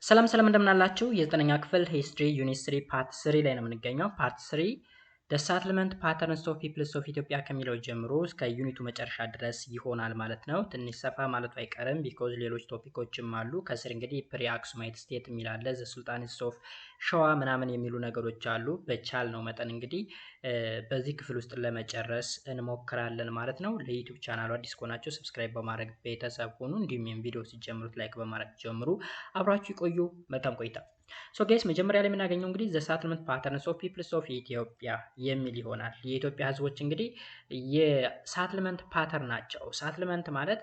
ሰላም እንደምን አላችሁ? የዘጠነኛ ክፍል ሂስትሪ ዩኒት 3 ፓርት 3 ላይ ነው የምንገኘው። ፓርት 3 the settlement patterns of peoples of ኢትዮጵያ ከሚለው ጀምሮ እስከ ዩኒቱ መጨረሻ ድረስ ይሆናል ማለት ነው። ትንሽ ሰፋ ማለቱ አይቀርም ቢኮዝ ሌሎች ቶፒኮችም አሉ። ከስር እንግዲህ ፕሪ አክሱማይት ስቴት የሚል አለ፣ ዘ ሱልጣኔትስ ኦፍ ሸዋ ምናምን የሚሉ ነገሮች አሉ። በቻል ነው መጠን እንግዲህ በዚህ ክፍል ውስጥ ለመጨረስ እንሞክራለን ማለት ነው። ለዩቲዩብ ቻናሉ አዲስ ከሆናችሁ ሰብስክራይብ በማድረግ ቤተሰብ ሁኑ። እንዲሁም ይህን ቪዲዮ ሲጀምሩት ላይክ በማድረግ ጀምሩ። አብራችሁ ይቆዩ። መልካም ቆይታ። ሶ ጋይስ መጀመሪያ ላይ የምናገኘው እንግዲህ ዘ ሳትልመንት ፓተርንስ ኦፍ ፒፕልስ ኦፍ ኢትዮጵያ የሚል ይሆናል። የኢትዮጵያ ህዝቦች እንግዲህ የሳትልመንት ፓተርን ናቸው። ሳትልመንት ማለት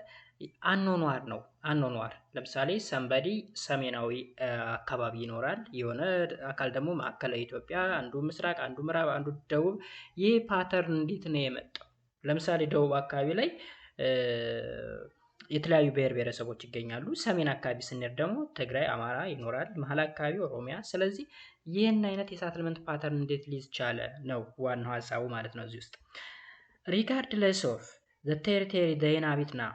አኗኗር ነው። አኗኗር ለምሳሌ ሰንበዲ ሰሜናዊ አካባቢ ይኖራል፣ የሆነ አካል ደግሞ ማዕከላዊ ኢትዮጵያ፣ አንዱ ምስራቅ፣ አንዱ ምዕራብ፣ አንዱ ደቡብ። ይህ ፓተርን እንዴት ነው የመጣው? ለምሳሌ ደቡብ አካባቢ ላይ የተለያዩ ብሔር ብሔረሰቦች ይገኛሉ። ሰሜን አካባቢ ስንሄድ ደግሞ ትግራይ፣ አማራ ይኖራል፣ መሀል አካባቢ ኦሮሚያ። ስለዚህ ይህን አይነት የሳትልመንት ፓተርን እንዴት ሊይዝ ቻለ ነው ዋናው ሀሳቡ ማለት ነው። እዚህ ውስጥ ሪጋርድለስ ኦፍ ዘ ቴሪቶሪ they inhabit now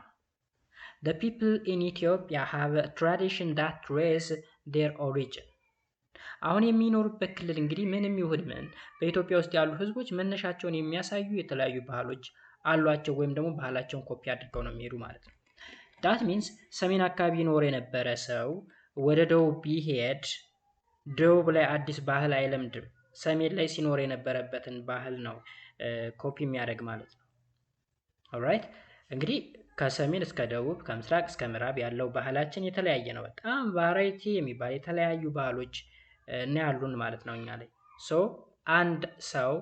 the people in Ethiopia have a tradition that trace their origin አሁን የሚኖሩበት ክልል እንግዲህ ምንም ይሁን ምን በኢትዮጵያ ውስጥ ያሉ ህዝቦች መነሻቸውን የሚያሳዩ የተለያዩ ባህሎች አሏቸው፣ ወይም ደግሞ ባህላቸውን ኮፒ አድርገው ነው የሚሄዱ ማለት ነው። ዳት ሚንስ ሰሜን አካባቢ ይኖር የነበረ ሰው ወደ ደቡብ ቢሄድ ደቡብ ላይ አዲስ ባህል አይለምድም። ሰሜን ላይ ሲኖር የነበረበትን ባህል ነው ኮፒ የሚያደርግ ማለት ነው። ኦልራይት እንግዲህ ከሰሜን እስከ ደቡብ ከምስራቅ እስከ ምዕራብ ያለው ባህላችን የተለያየ ነው። በጣም ቫራይቲ የሚባል የተለያዩ ባህሎች እና ያሉን ማለት ነው እኛ ላይ። ሶ አንድ ሰው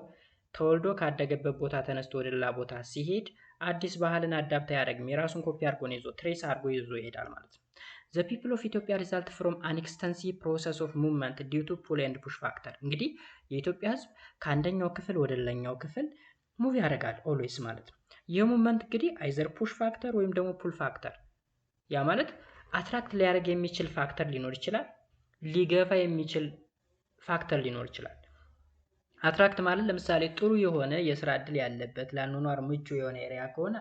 ተወልዶ ካደገበት ቦታ ተነስቶ ወደ ሌላ ቦታ ሲሄድ አዲስ ባህልን አዳፕት አያደርግም። የራሱን ኮፒ አድርጎ ነው ይዞ ትሬስ አድርጎ ይዞ ይሄዳል ማለት ነው። the people of Ethiopia result from an extensive process of movement due to pull and push factor እንግዲህ የኢትዮጵያ ህዝብ ከአንደኛው ክፍል ወደ ሌላኛው ክፍል ሙቭ ያደርጋል ኦልዌይስ ማለት ነው። ይህ ሙቭመንት እንግዲህ አይዘር ፑሽ ፋክተር ወይም ደግሞ ፑል ፋክተር፣ ያ ማለት አትራክት ሊያደርግ የሚችል ፋክተር ሊኖር ይችላል፣ ሊገፋ የሚችል ፋክተር ሊኖር ይችላል። አትራክት ማለት ለምሳሌ ጥሩ የሆነ የስራ እድል ያለበት ለአኗኗር ምቹ የሆነ ኤሪያ ከሆነ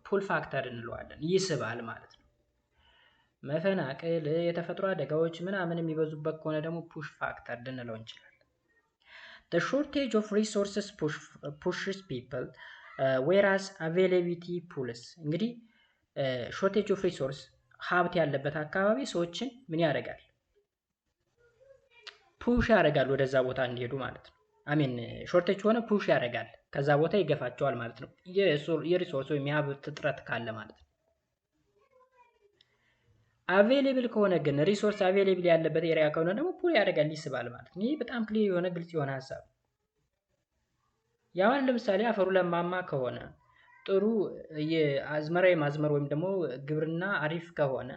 ፑል ፋክተር እንለዋለን፣ ይስባል ማለት ነው። መፈናቀል፣ የተፈጥሮ አደጋዎች ምናምን የሚበዙበት ከሆነ ደግሞ ፑሽ ፋክተር ልንለው እንችላለን። the shortage of resources pushes people whereas availability pulls እንግዲህ shortage of resource ሀብት ያለበት አካባቢ ሰዎችን ምን ያደርጋል? ፑሽ ያደርጋል ወደዛ ቦታ እንዲሄዱ ማለት ነው። አሜን ሾርቴጅ ሆነ ፑሽ ያደርጋል፣ ከዛ ቦታ ይገፋቸዋል ማለት ነው። የሪሶርስ ወይም የሀብት እጥረት ካለ ማለት ነው። አቬሌብል ከሆነ ግን ሪሶርስ አቬሌብል ያለበት ኤሪያ ከሆነ ደግሞ ፑል ያደርጋል፣ ይስባል ማለት ነው። ይህ በጣም ክሊር የሆነ ግልጽ የሆነ ሀሳብ። ያው ለምሳሌ አፈሩ ለማማ ከሆነ ጥሩ የአዝመራ የማዝመር ወይም ደግሞ ግብርና አሪፍ ከሆነ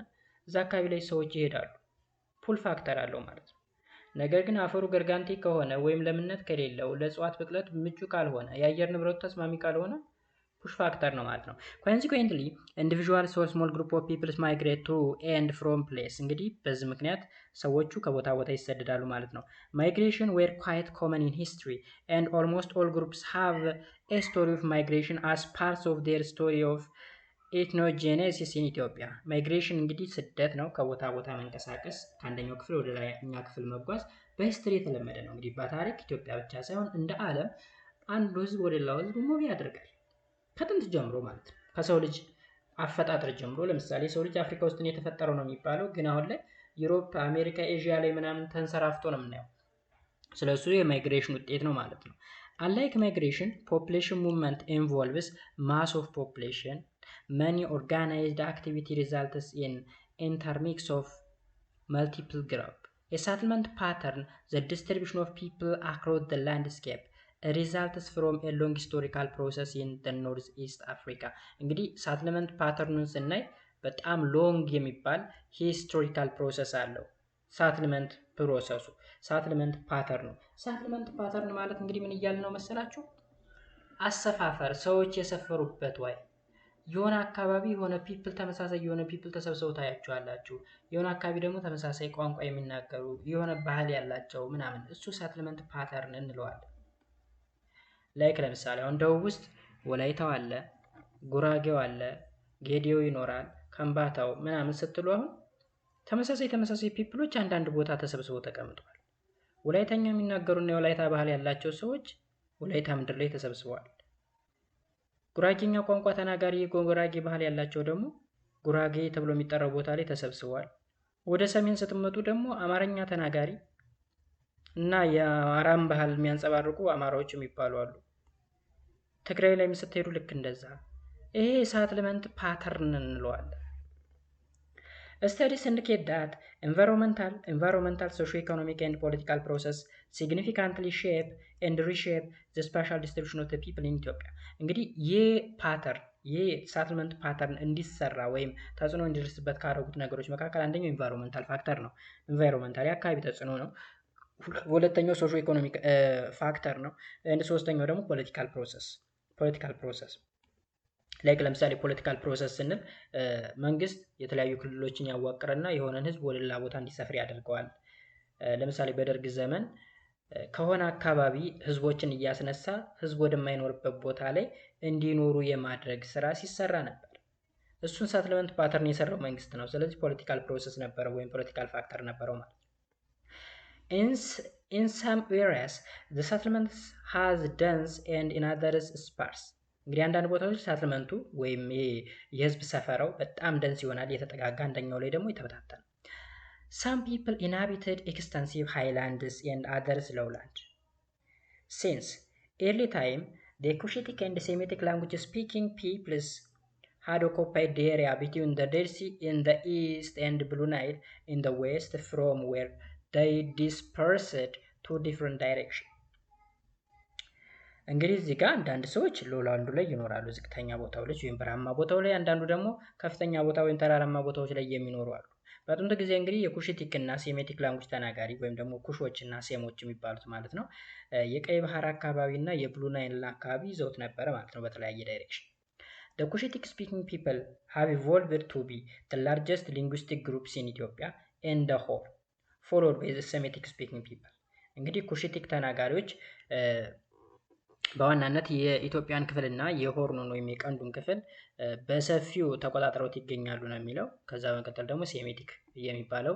እዛ አካባቢ ላይ ሰዎች ይሄዳሉ፣ ፑል ፋክተር አለው ማለት ነው። ነገር ግን አፈሩ ገርጋንቲ ከሆነ ወይም ለምነት ከሌለው ለእጽዋት ብቅለት ምቹ ካልሆነ የአየር ንብረቱ ተስማሚ ካልሆነ ፑሽ ፋክተር ነው ማለት ነው። ኮንሲኩዌንትሊ ኢንዲቪዥዋልስ ኦር ስሞል ግሩፕ ኦፍ ፒፕልስ ማይግሬት ቱ ኤንድ ፍሮም ፕሌስ እንግዲህ በዚህ ምክንያት ሰዎቹ ከቦታ ቦታ ይሰደዳሉ ማለት ነው። ማይግሬሽን ዌር ኳይት ኮመን ኢን ሂስትሪ ኤንድ ኦልሞስት ኦል ግሩፕስ ሃቭ ኤ ስቶሪ ኦፍ ማይግሬሽን አስ ፓርትስ ኦፍ ዴር ስቶሪ ኦፍ ኢትኖጄኔሲስ ኢን ኢትዮጵያ። ማይግሬሽን እንግዲህ ስደት ነው፣ ከቦታ ቦታ መንቀሳቀስ፣ ከአንደኛው ክፍል ወደ ሌላኛ ክፍል መጓዝ በሂስትሪ የተለመደ ነው። እንግዲህ በታሪክ ኢትዮጵያ ብቻ ሳይሆን እንደ ዓለም አንዱ ህዝብ ወደ ሌላው ህዝብ ሙቭ ያደርጋል ከጥንት ጀምሮ ማለት ነው። ከሰው ልጅ አፈጣጠር ጀምሮ ለምሳሌ ሰው ልጅ አፍሪካ ውስጥ የተፈጠረው ነው የሚባለው፣ ግን አሁን ላይ ዩሮፕ፣ አሜሪካ፣ ኤዥያ ላይ ምናምን ተንሰራፍቶ ነው የምናየው። ስለሱ የማይግሬሽን ውጤት ነው ማለት ነው። unlike migration population movement involves mass of population many organized activity results in intermix of multiple group a settlement pattern the distribution of people across the landscape results from a long historical process in the north east africa እንግዲህ settlement patternን ስናይ በጣም ሎንግ የሚባል ሂስቶሪካል ፕሮሰስ አለው። ሳትልመንት ፕሮሰሱ ሳትልመንት ፓተርን ነው። ሳትልመንት ፓተርን ማለት እንግዲህ ምን እያልን ነው መሰላችሁ? አሰፋፈር፣ ሰዎች የሰፈሩበት ወይ የሆነ አካባቢ የሆነ ፒፕል ተመሳሳይ የሆነ ፒፕል ተሰብስበው ታያቸዋላችሁ። የሆነ አካባቢ ደግሞ ተመሳሳይ ቋንቋ የሚናገሩ የሆነ ባህል ያላቸው ምናምን፣ እሱ ሳትልመንት ፓተርን እንለዋለን። ላይክ ለምሳሌ አሁን ደቡብ ውስጥ ወላይታው አለ፣ ጉራጌው አለ፣ ጌዲዮ ይኖራል፣ ከምባታው ምናምን ስትሉ አሁን ተመሳሳይ ፒፕሎች አንዳንድ ቦታ ተሰብስበው ተቀምጠዋል። ወላይተኛ የሚናገሩና የወላይታ ባህል ያላቸው ሰዎች ወላይታ ምድር ላይ ተሰብስበዋል። ጉራጌኛ ቋንቋ ተናጋሪ የጉራጌ ባህል ያላቸው ደግሞ ጉራጌ ተብሎ የሚጠራው ቦታ ላይ ተሰብስበዋል። ወደ ሰሜን ስትመጡ ደግሞ አማርኛ ተናጋሪ እና የአማራን ባህል የሚያንጸባርቁ አማራዎች የሚባሉ አሉ። ትግራይ ላይ ስትሄዱ ልክ እንደዛ። ይሄ የሳትልመንት ፓተርን እንለዋለን። Studies indicate that environmental, socio-economic and political process significantly shape and reshape the spatial distribution of the people in Ethiopia. እንግዲህ ይህ ሳትልመንት ፓተርን እንዲሰራ ወይም ተጽዕኖ እንዲደርስበት ካደረጉት ነገሮች መካከል አንደኛው ኢንቫይሮንመንታል ፋክተር ነው። ኢንቫይሮንመንታል የአካባቢ ተጽዕኖ ነው። ሁለተኛው ሶሾ ኢኮኖሚክ ፋክተር ነው። ሶስተኛው ደግሞ ፖለቲካል ፕሮሰስ ላይክ ለምሳሌ ፖለቲካል ፕሮሰስ ስንል መንግስት የተለያዩ ክልሎችን ያዋቅርና የሆነን ህዝብ ወደ ሌላ ቦታ እንዲሰፍር ያደርገዋል። ለምሳሌ በደርግ ዘመን ከሆነ አካባቢ ህዝቦችን እያስነሳ ህዝብ ወደማይኖርበት ቦታ ላይ እንዲኖሩ የማድረግ ስራ ሲሰራ ነበር። እሱን ሳትልመንት ፓተርን የሰራው መንግስት ነው። ስለዚህ ፖለቲካል ፕሮሰስ ነበረው ወይም ፖለቲካል ፋክተር ነበረው ማለት ነው። In some areas the settlements has dense and in others sparse. እንግዲህ አንዳንድ ቦታዎች ሳትልመንቱ ወይም የህዝብ ሰፈራው በጣም ደንስ ይሆናል የተጠጋጋ፣ አንደኛው ላይ ደግሞ የተበታተነ። Some people inhabited extensive highlands and others lowland. Since early time the Cushitic and Semitic language speaking peoples had occupied the area between the Dead Sea in the east and Blue Nile in the west, from where they dispersed to different directions. እንግዲህ እዚህ ጋር አንዳንድ ሰዎች ሎላንዱ ላይ ይኖራሉ፣ ዝቅተኛ ቦታው ላይ ወይም በረሃማ ቦታው ላይ፣ አንዳንዱ ደግሞ ከፍተኛ ቦታ ወይም ተራራማ ቦታዎች ላይ የሚኖሩ አሉ። በጥንት ጊዜ እንግዲህ የኩሽቲክ እና ሴሜቲክ ላንጉጅ ተናጋሪ ወይም ደግሞ ኩሾች እና ሴሞች የሚባሉት ማለት ነው የቀይ ባህር አካባቢ እና የብሉ ናይል አካባቢ ይዘውት ነበረ ማለት ነው በተለያየ ዳይሬክሽን። The Cushitic speaking people have evolved to be the largest linguistic groups in Ethiopia and the whole, followed by the Semitic speaking people. እንግዲህ ኩሽቲክ ተናጋሪዎች በዋናነት የኢትዮጵያን ክፍልና የሆርኑን ወይም የቀንዱን ክፍል በሰፊው ተቆጣጥረውት ይገኛሉ ነው የሚለው። ከዛ በመቀጠል ደግሞ ሴሜቲክ የሚባለው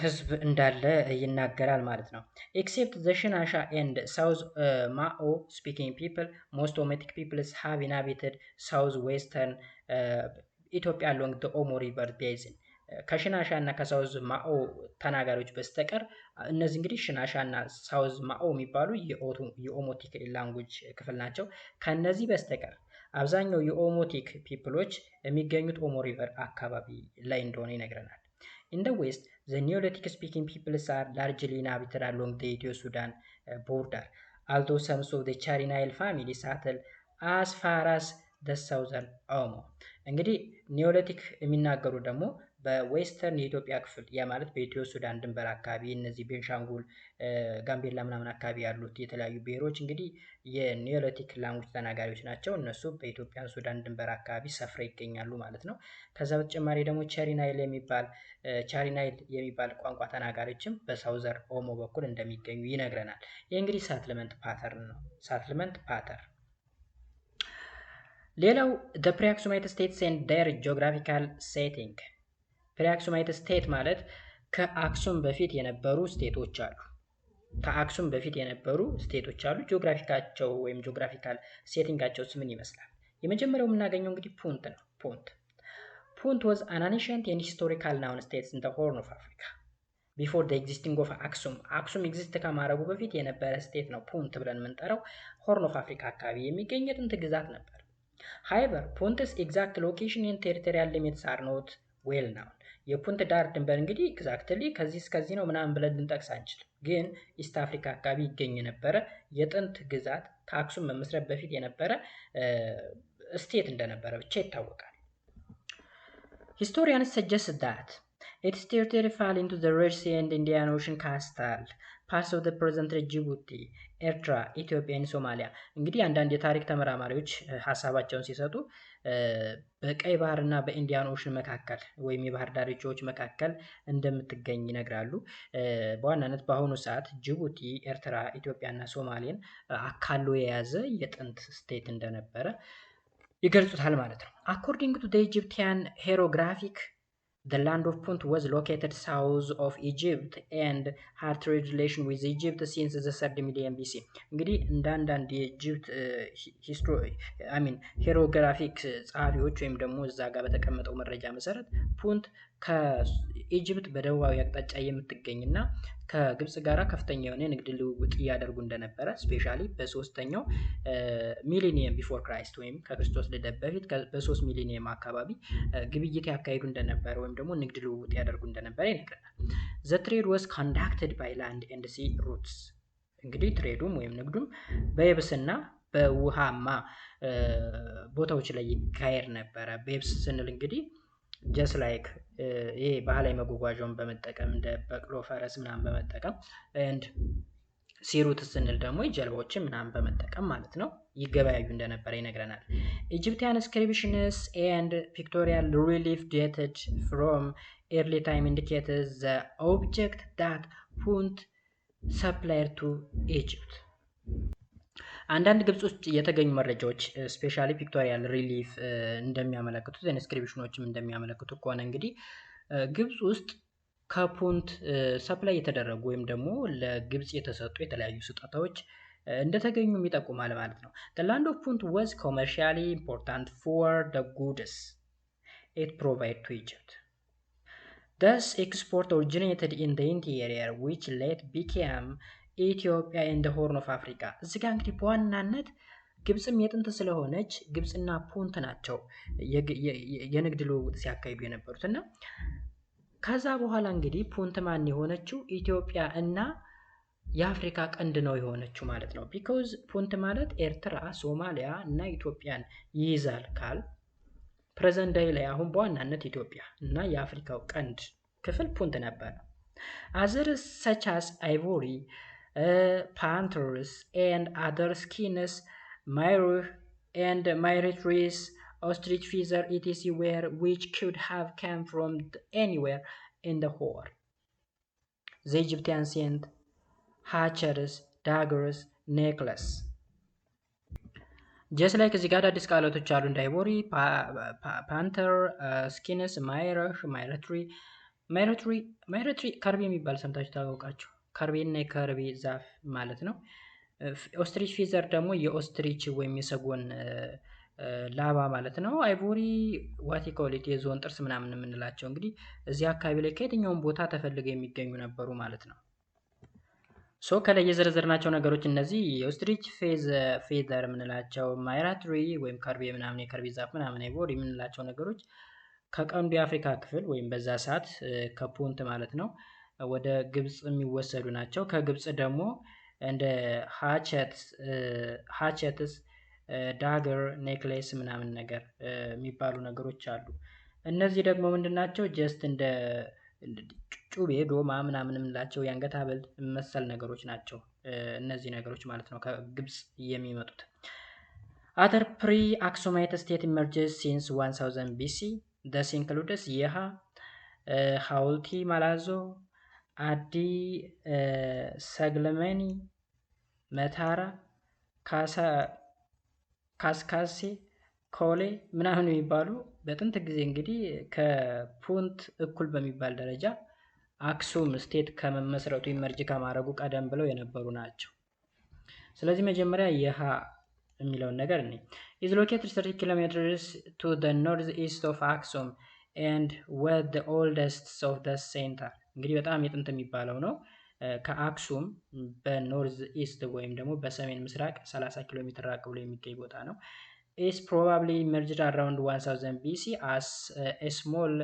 ህዝብ እንዳለ ይናገራል ማለት ነው። ኤክሴፕት ዘ ሽናሻ ኤንድ ሳውዝ ማኦ ስፒኪንግ ፒፕል ሞስት ኦሜቲክ ፒፕልስ ሃቭ ኢንሃቢትድ ሳውዝ ዌስተርን ኢትዮጵያ አሎንግ ዘ ኦሞ ሪቨር ቤዝን። ከሽናሻ እና ከሳውዝ ማኦ ተናጋሪዎች በስተቀር እነዚህ እንግዲህ ሽናሻ እና ሳውዝ ማኦ የሚባሉ የኦሞቲክ ላንጉጅ ክፍል ናቸው። ከነዚህ በስተቀር አብዛኛው የኦሞቲክ ፒፕሎች የሚገኙት ኦሞ ሪቨር አካባቢ ላይ እንደሆነ ይነግረናል። In the west, the Neolithic speaking peoples are largely inhabited along the Ethio-Sudan border, although some of the Chari-Nile family settle as far as the southern Omo. እንግዲህ ኒዮሊቲክ የሚናገሩ ደግሞ በዌስተርን የኢትዮጵያ ክፍል ያ ማለት በኢትዮ ሱዳን ድንበር አካባቢ እነዚህ ቤንሻንጉል፣ ጋምቤላ ምናምን አካባቢ ያሉት የተለያዩ ብሔሮች እንግዲህ የኒዮሊቲክ ላንጉጅ ተናጋሪዎች ናቸው። እነሱ በኢትዮጵያ ሱዳን ድንበር አካባቢ ሰፍረው ይገኛሉ ማለት ነው። ከዛ በተጨማሪ ደግሞ ቻሪናይል የሚባል ቋንቋ ተናጋሪዎችም በሳውዘር ኦሞ በኩል እንደሚገኙ ይነግረናል። ይህ እንግዲህ ሳትልመንት ፓተርን ነው። ሳትልመንት ፓተርን ሌላው the pre-Aksumite states and their geographical setting። ፕሪአክሱማይት ስቴት ማለት ከአክሱም በፊት የነበሩ ስቴቶች አሉ። ከአክሱም በፊት የነበሩ ስቴቶች አሉ። ጂኦግራፊካቸው ወይም ጂኦግራፊካል ሴቲንጋቸው ምን ይመስላል? የመጀመሪያው የምናገኘው እንግዲህ ፑንት ነው። ፑንት was an ancient and historical noun states in the Horn of Africa before the existing of አክሱም። አክሱም ኤግዚስት ከማድረጉ በፊት የነበረ ስቴት ነው ፑንት ብለን የምንጠራው። ሆርን ኦፍ አፍሪካ አካባቢ የሚገኝ የጥንት ግዛት ነበር። however ፑንትስ ኤግዛክት ሎኬሽን and territorial limits are not well known። የፑንት ዳር ድንበር እንግዲህ ኤግዛክትሊ ከዚህ እስከዚህ ነው ምናምን ብለን ልንጠቅስ አንችልም። ግን ኢስት አፍሪካ አካባቢ ይገኝ የነበረ የጥንት ግዛት ከአክሱም መመስረት በፊት የነበረ ስቴት እንደነበረ ብቻ ይታወቃል። Historians suggest that its territory fell into the Red Sea and Indian Ocean coastal parts of the present Djibouti, ኤርትራ፣ ኢትዮጵያ እና ሶማሊያ። እንግዲህ አንዳንድ የታሪክ ተመራማሪዎች ሀሳባቸውን ሲሰጡ በቀይ ባህርና በኢንዲያን ኦሽን መካከል ወይም የባህር ዳርቻዎች መካከል እንደምትገኝ ይነግራሉ። በዋናነት በአሁኑ ሰዓት ጅቡቲ፣ ኤርትራ፣ ኢትዮጵያና ሶማሌን አካሎ የያዘ የጥንት ስቴት እንደነበረ ይገልጹታል ማለት ነው። አኮርዲንግ ቱ ዘ ኢጂፕቲያን ሄሮግራፊክ The land of Punt was located south of Egypt and had trade relation with Egypt since the 3rd million BC. እንግዲህ እንደ አንዳንድ የኢጅፕት ሄሮግራፊክ ጸሐፊዎች ወይም ደግሞ እዛ ጋር በተቀመጠው መረጃ መሰረት ፑንት ከኢጅፕት በደቡባዊ አቅጣጫ የምትገኝና ከግብጽ ጋራ ከፍተኛ የሆነ የንግድ ልውውጥ እያደርጉ እንደነበረ ስፔሻሊ በ3ኛው ሚሊኒየም ቢፎር ክራይስት ወይም ከክርስቶስ ልደት በፊት በ3 ሚሊኒየም አካባቢ ግብይት ያካሂዱ እንደነበረ ወይም ደግሞ ንግድ ልውውጥ ያደርጉ እንደነበረ ይነግረናል። ዘ ትሬድ ዋዝ ኮንዳክትድ ባይ ላንድ ኤንድ ሲ ሩትስ። እንግዲህ ትሬዱም ወይም ንግዱም በየብስና በውሃማ ቦታዎች ላይ ይካሄድ ነበረ። በየብስ ስንል እንግዲህ ጀስት ላይክ ይሄ ባህላዊ መጓጓዣውን በመጠቀም እንደ በቅሎ፣ ፈረስ ምናምን በመጠቀም ኤንድ ሲሩት ስንል ደግሞ ጀልባዎችን ምናምን በመጠቀም ማለት ነው ይገበያዩ እንደነበረ ይነግረናል። ኢጂፕቲያን ኢንስክሪፕሽንስ ኤንድ ፒክቶሪያል ሪሊፍ ዴትድ ፍሮም ኤርሊ ታይም ኢንዲኬትስ ዘ ኦብጀክት ዳት ፑንት ሰፕላየር ቱ ኢጂፕት። አንዳንድ ግብጽ ውስጥ የተገኙ መረጃዎች ስፔሻሊ ፒክቶሪያል ሪሊፍ እንደሚያመለክቱት ኢንስክሪፕሽኖችም እንደሚያመለክቱ ከሆነ እንግዲህ ግብጽ ውስጥ ከፑንት ሰፕላይ የተደረጉ ወይም ደግሞ ለግብጽ የተሰጡ የተለያዩ ስጦታዎች እንደተገኙም ይጠቁማል ማለት ነው። The land of Punt was commercially important for the goods it provided to Egypt. Thus, export originated in the interior, which later became Ethiopia and the Horn of Africa. እዚህ ጋር እንግዲህ በዋናነት ግብጽም የጥንት ስለሆነች ግብጽና ፑንት ናቸው የንግድ ልውውጥ ሲያካሂዱ የነበሩት እና ከዛ በኋላ እንግዲህ ፑንት ማን የሆነችው ኢትዮጵያ እና የአፍሪካ ቀንድ ነው የሆነችው ማለት ነው። ቢኮዝ ፑንት ማለት ኤርትራ፣ ሶማሊያ እና ኢትዮጵያን ይይዛል ካል ፕሬዘንት ዴይ ላይ አሁን በዋናነት ኢትዮጵያ እና የአፍሪካው ቀንድ ክፍል ፑንት ነበር። አዘርስ ሰች አስ አይቮሪ ፓንተርስ ኤንድ አደር ስኪንስ ማይሩህ ኤንድ ማይሬትሪስ ostrich feather etc were which could have come from anywhere in the whole. The Egyptians sent hatchets, daggers, necklace. just like እዚህ ጋር አዲስ ቃላቶች አሉ እንደ አይቮሪ፣ ፓንተር፣ ስኪንስ፣ ማይሬትሪ ከርቤ የሚባል ሰምታችሁ ታውቃችሁ? ከርቤና የከርቤ ዛፍ ማለት ነው። ኦስትሪች ፊዘር ደግሞ የኦስትሪች ወይም የሰጎን ላባ ማለት ነው። አይቮሪ ዋቲኮሊት የዞን ጥርስ ምናምን የምንላቸው እንግዲህ እዚህ አካባቢ ላይ ከየትኛውም ቦታ ተፈልገው የሚገኙ ነበሩ ማለት ነው። ሶ ከላይ የዘረዘርናቸው ነገሮች እነዚህ የኦስትሪች ፌዘር የምንላቸው ማይራትሪ ወይም ከርቤ ምናምን የከርቤ ዛፍ ምናምን አይቮሪ የምንላቸው ነገሮች ከቀንዱ የአፍሪካ ክፍል ወይም በዛ ሰዓት ከፑንት ማለት ነው ወደ ግብጽ የሚወሰዱ ናቸው። ከግብጽ ደግሞ እንደ ሃቸትስ ዳገር፣ ኔክሌስ ምናምን ነገር የሚባሉ ነገሮች አሉ። እነዚህ ደግሞ ምንድናቸው? ጀስት እንደ ጩቤ፣ ዶማ ምናምን የምንላቸው የአንገት ሐብል መሰል ነገሮች ናቸው እነዚህ ነገሮች ማለት ነው ከግብጽ የሚመጡት። አተር ፕሪ አክሱማይት ስቴት ኢመርጀስ ሲንስ 1000 ቢሲ ደስ ኢንክሉድስ የሃ፣ ሐውልቲ ማላዞ፣ አዲ ሰግለመኒ፣ መታራ፣ ካስካሴ፣ ኮሌ ምናምን የሚባሉ በጥንት ጊዜ እንግዲህ ከፑንት እኩል በሚባል ደረጃ አክሱም ስቴት ከመመስረቱ ኢመርጅ ከማድረጉ ቀደም ብለው የነበሩ ናቸው። ስለዚህ መጀመሪያ የሃ የሚለውን ነገር እኔ is located 30 kilometers to the northeast of Aksum and was the oldest of the center. እንግዲህ በጣም የጥንት የሚባለው ነው። ከአክሱም በኖርዝ ኢስት ወይም ደግሞ በሰሜን ምስራቅ 30 ኪሎ ሜትር ራቅ ብሎ የሚገኝ ቦታ ነው። is probably emerged around 1000 BC as a small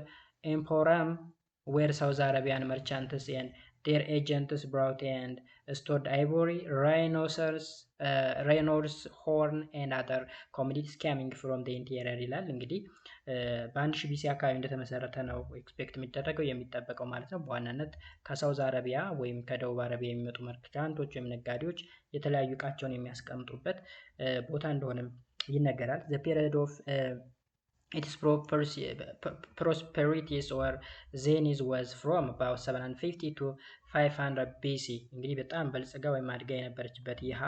emporium where Saudi Arabian merchants and their agents brought and stored ivory, rhinos, horn and other commodities coming from the interior ይላል። እንግዲህ በ1000 ቢሲ አካባቢ እንደተመሰረተ ነው ኤክስፔክት የሚደረገው የሚጠበቀው ማለት ነው። በዋናነት ከሳውዝ አረቢያ ወይም ከደቡብ አረቢያ የሚመጡ መርቻንቶች ወይም ነጋዴዎች የተለያዩ እቃቸውን የሚያስቀምጡበት ቦታ እንደሆነም ይነገራል። the period of Its prosperity or zenith was from about 750 to 500 BC እንግዲህ በጣም በልጽጋ ወይም አድጋ የነበረችበት ይሃ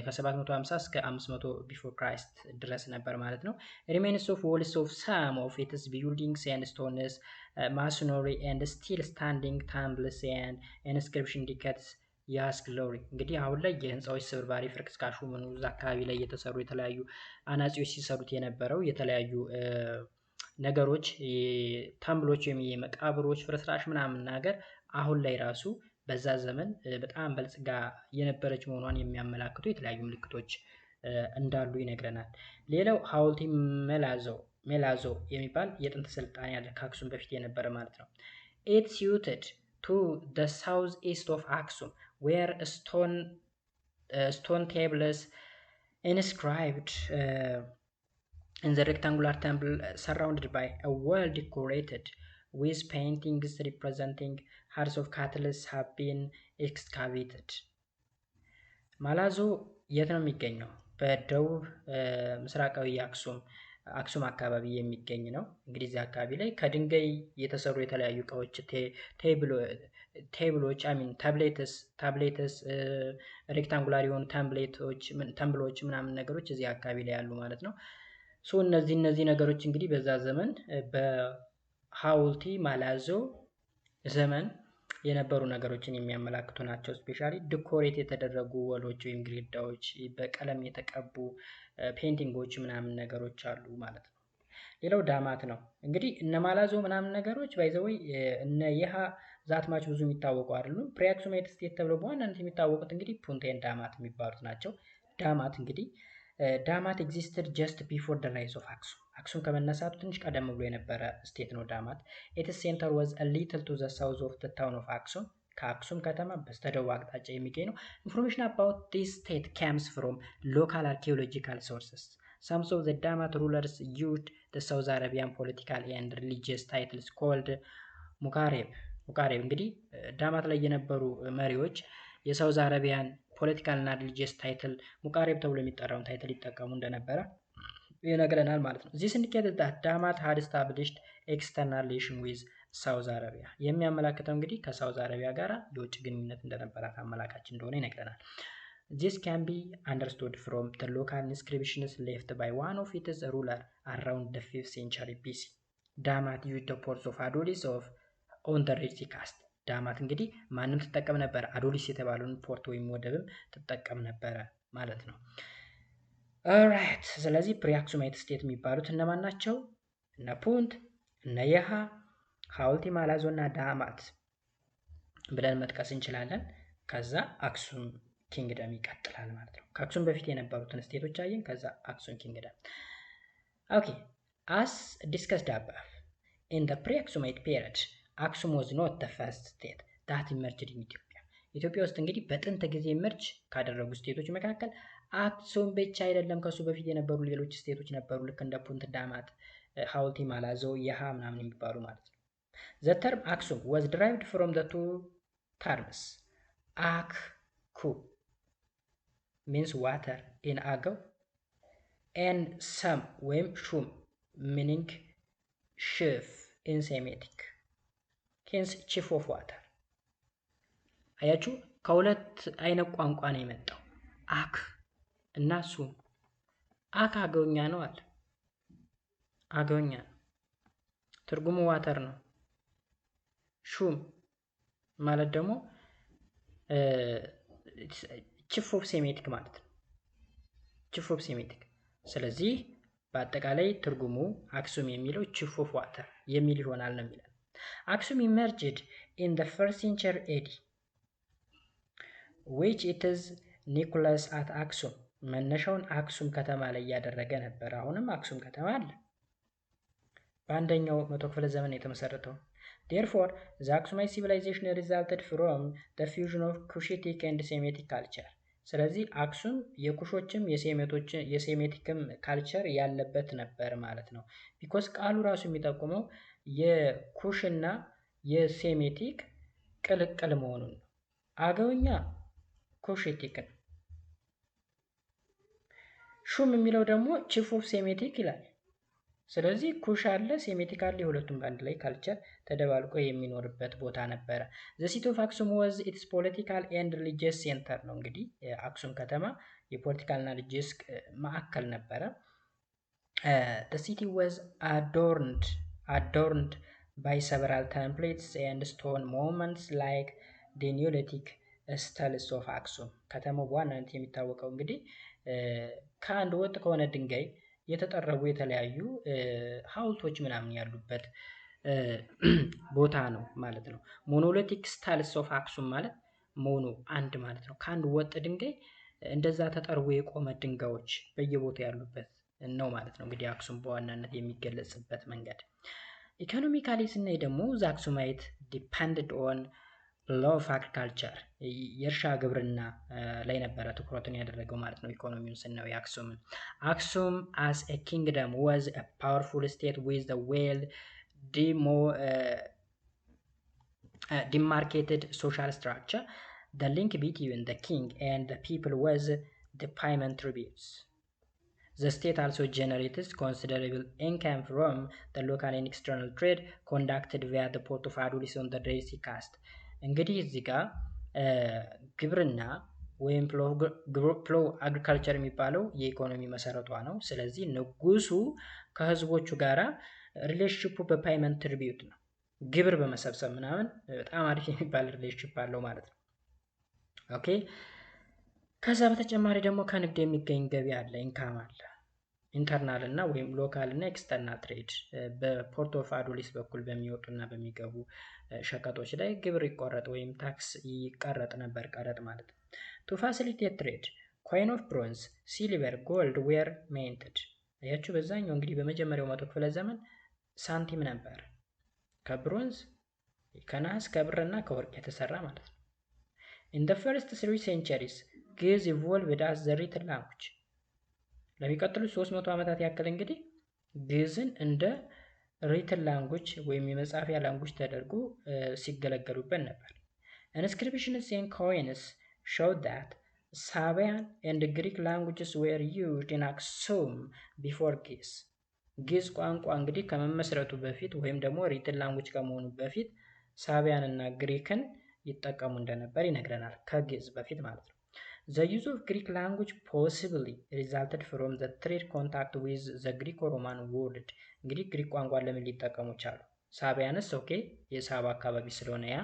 ከ750 እስከ 500 ቢፎር ክራይስት ድረስ ነበር ማለት ነው። remains of walls of some of its buildings and stones, masonry and still standing temples and inscription indicates ያስ ግሎሪ እንግዲህ አሁን ላይ የህንፃዎች ስብርባሪ ፍርክስካሹ ምኑ እዛ አካባቢ ላይ የተሰሩ የተለያዩ አናጺዎች ሲሰሩት የነበረው የተለያዩ ነገሮች ታምብሎች ወይም የመቃብሮች ፍርስራሽ ምናምን ነገር አሁን ላይ ራሱ በዛ ዘመን በጣም በልጽጋ የነበረች መሆኗን የሚያመላክቱ የተለያዩ ምልክቶች እንዳሉ ይነግረናል። ሌላው ሐውልቲ ሜላዞ የሚባል የጥንት ስልጣኔ ያለ ከአክሱም በፊት የነበረ ማለት ነው። It suited to the southeast of Aksum where stone tables inscribed in the rectangular temple surrounded by a well decorated with paintings representing herds of cattle have been excavated. ማላዞ የት ነው የሚገኘው? በደቡብ ምስራቃዊ አክሱም አካባቢ የሚገኝ ነው። እንግዲህ እዚህ አካባቢ ላይ ከድንጋይ የተሰሩ የተለያዩ እቃዎች ቴብሎች ታብሌትስ ሬክታንጉላር የሆኑ ተምብሎች ምናምን ነገሮች እዚህ አካባቢ ላይ ያሉ ማለት ነው። ሶ እነዚህ ነገሮች እንግዲህ በዛ ዘመን በሐውልቲ ማላዞ ዘመን የነበሩ ነገሮችን የሚያመላክቱ ናቸው። ስፔሻሊ ዲኮሬት የተደረጉ ወሎች ወይም ግድግዳዎች በቀለም የተቀቡ ፔንቲንጎች ምናምን ነገሮች አሉ ማለት ነው። ሌላው ዳማት ነው። እንግዲህ እነ ማላዞ ምናምን ነገሮች ባይዘወይ እነ ይሃ ዛትማች ብዙ የሚታወቁ አይደሉም። ፕሪአክሱማይት ስቴት ተብለው በዋናነት የሚታወቁት እንግዲህ ፑንቴን ዳማት የሚባሉት ናቸው። ዳማት እንግዲህ ዳማት ኤግዚስትድ ጀስት ቢፎር ደ ራይዝ ኦፍ አክሱም ከመነሳቱ ትንሽ ቀደም ብሎ የነበረ ስቴት ነው ዳማት። ኢትስ ሴንተር ዋዝ አ ሊትል ቱ ዘ ሳውዝ ኦፍ ዘ ታውን ኦፍ አክሱም ከአክሱም ከተማ በስተደቡብ አቅጣጫ የሚገኝ ነው። ኢንፎርሜሽን አባውት ዲስ ስቴት ካምስ ፍሮም ሎካል አርኪኦሎጂካል ሶርስስ some of the Damat rulers used the Saudi Arabian political and religious titles called ሙካሬብ እንግዲህ ዳማት ላይ የነበሩ መሪዎች የሳውዝ አረቢያን ፖለቲካል እና ሪሊጂየስ ታይትል ሙቃሬብ ተብሎ የሚጠራውን ታይትል ይጠቀሙ እንደነበረ ይነግረናል ማለት ነው። This indicates that Damat had established external relation with ሳውዝ አረቢያ የሚያመላክተው እንግዲህ ከሳውዝ አረቢያ ጋር የውጭ ግንኙነት እንደነበራት አመላካች እንደሆነ ይነግረናል። This can be understood from the local inscriptions left by one of its rulers around the 5th century BC. Damat used the ports of Adolis on the Red Sea coast. ዳማት እንግዲህ ማንም ትጠቀም ነበር፣ አዶሊስ የተባለውን ፖርት ወይም ወደብም ትጠቀም ነበረ ማለት ነው። ኦልራይት ስለዚህ ፕሪአክሱማይት ስቴት የሚባሉት እነማን ናቸው? እነ ፑንት፣ እነ የሃ፣ ሐውልቲ ማላዞ እና ዳማት ብለን መጥቀስ እንችላለን። ከዛ አክሱም ኪንግደም ይቀጥላል ማለት ነው። ከአክሱም በፊት የነበሩትን ስቴቶች አየን፣ ከዛ አክሱም ኪንግደም። ኦኬ as discussed above in the pre-Aksumite period አክሱም was not the first state that emerged in ኢትዮጵያ። ኢትዮጵያ ውስጥ እንግዲህ በጥንት ጊዜ መርጅ ካደረጉ ስቴቶች መካከል አክሱም ብቻ አይደለም፣ ከሱ በፊት የነበሩ ሌሎች ስቴቶች ነበሩ። ልክ እንደ ፑንት፣ ዳማት፣ ሐውልቲ ማላዞ፣ የሃ ምናምን የሚባሉ ማለት ነው። The term አክሱም was derived from the two terms አክኩ means water in አገው and ሰም ወይም ሹም meaning chief in Semitic hence chief of water። አያችሁ ከሁለት አይነት ቋንቋ ነው የመጣው አክ እና ሱም። አክ አገውኛ ነው አለ፣ አገውኛ ትርጉሙ ዋተር ነው። ሹም ማለት ደግሞ ቺፍ ኦፍ ሴሜቲክ ማለት ነው። ቺፍ ኦፍ ሴሜቲክ። ስለዚህ በአጠቃላይ ትርጉሙ አክሱም የሚለው ቺፍ ኦፍ ዋተር የሚል ይሆናል ነው የሚለው። አክሱም ኢመርጅድ ኢን the 1st century AD which it is ኒኮላስ አት አክሱም መነሻውን አክሱም ከተማ ላይ ያደረገ ነበር። አሁንም አክሱም ከተማ አለ። በአንደኛው መቶ ክፍለ ዘመን የተመሰረተው። Therefore, the Aksumite civilization resulted from the fusion of Cushitic and Semitic culture. ስለዚህ አክሱም የኩሾችም የሴሜቲክም ካልቸር ያለበት ነበር ማለት ነው። ቢኮዝ ቃሉ ራሱ የሚጠቁመው የኩሽና የሴሜቲክ ቅልቅል መሆኑን ነው። አገውኛ ኩሽቲክን፣ ሹም የሚለው ደግሞ ቺፍ ኦፍ ሴሜቲክ ይላል። ስለዚህ ኩሽ አለ፣ ሴሜቲክ አለ፣ የሁለቱም በአንድ ላይ ካልቸር ተደባልቆ የሚኖርበት ቦታ ነበረ። ዘ ሲቲ ኦፍ አክሱም ዋዝ ኢትስ ፖለቲካል ኤንድ ሪሊጂየስ ሴንተር ነው። እንግዲህ አክሱም ከተማ የፖለቲካልና ሪሊጂየስ ማዕከል ነበረ። The city was adorned by several templates and stone monuments like the Neolithic styles of አክሱም። ከተማው በዋናነት የሚታወቀው እንግዲህ ከአንድ ወጥ ከሆነ ድንጋይ የተጠረቡ የተለያዩ ሐውልቶች ምናምን ያሉበት ቦታ ነው ማለት ነው። ሞኖሊቲክ ስታይልስ ኦፍ አክሱም ማለት ሞኖ አንድ ማለት ነው። ከአንድ ወጥ ድንጋይ እንደዛ ተጠርቦ የቆመ ድንጋዮች በየቦታው ያሉበት ነው ማለት ነው። እንግዲህ አክሱም በዋናነት የሚገለጽበት መንገድ ኢኮኖሚካሊ ስናይ ደግሞ ዘ አክሱማይት ዲፔንድድ ኦን ሎው ኦፍ አግሪካልቸር የእርሻ ግብርና ላይ ነበረ ትኩረቱን ያደረገው ማለት ነው። ኢኮኖሚውን ስናየው የአክሱምን አክሱም አስ ኤ ኪንግደም ዋዝ ኤ ፓወርፉል ስቴት ዊዝ ዘ ዌል demarcated social structure. The link between the king and the people was the payment tributes. The state also generated considerable income from the local and external trade conducted via the port of Adulis on the Red Sea coast. እንግዲህ እዚህ ጋር ግብርና ወይም ፕሎ አግሪካልቸር የሚባለው የኢኮኖሚ መሰረቷ ነው። ስለዚህ ንጉሱ ከህዝቦቹ ጋራ ሪሌሽንሺፑ በፓይመንት ትሪቢዩት ነው፣ ግብር በመሰብሰብ ምናምን በጣም አሪፍ የሚባል ሪሌሽንሺፕ አለው ማለት ነው። ኦኬ ከዛ በተጨማሪ ደግሞ ከንግድ የሚገኝ ገቢ አለ፣ ኢንካም አለ። ኢንተርናል እና ወይም ሎካል እና ኤክስተርናል ትሬድ በፖርት ኦፍ አዱሊስ በኩል በሚወጡና በሚገቡ ሸቀጦች ላይ ግብር ይቆረጥ ወይም ታክስ ይቀረጥ ነበር፣ ቀረጥ ማለት ነው። ቱ ፋሲሊቴት ትሬድ ኮይን ኦፍ ብሮንዝ ሲልቨር ጎልድ ዌር ሜንትድ። ያችሁ በዛኛው እንግዲህ በመጀመሪያው መቶ ክፍለ ዘመን ሳንቲም ነበር ከብሮንዝ ከነሐስ ከብርና ከወርቅ የተሰራ ማለት ነው። ኢን ዘ ፈርስት 3 ሴንቸሪስ ግዕዝ ኢቮልቭድ አስ ዘ ሪትን ላንጉጅ። ለሚቀጥሉት 300 ዓመታት ያክል እንግዲህ ግዕዝን እንደ ሪትን ላንጉጅ ወይም የመጻፊያ ላንጉጅ ተደርጎ ሲገለገሉበት ነበር። ኢንስክሪፕሽንስ ኤንድ ኮይንስ showed that Sabian and Greek languages were used in Aksum before ግዕዝ። ግዕዝ ቋንቋ እንግዲህ ከመመስረቱ በፊት ወይም ደግሞ ሪትን ላንጉጅ ከመሆኑ በፊት ሳቢያን እና ግሪክን ይጠቀሙ እንደነበር ይነግረናል፣ ከግዕዝ በፊት ማለት ነው። The use of Greek language possibly resulted from the trade contact with the Greco-Roman world. እንግዲህ ግሪክ ቋንቋን ለምን ሊጠቀሙ ቻሉ? ሳቢያንስ ኦኬ የሳባ አካባቢ ስለሆነ ያ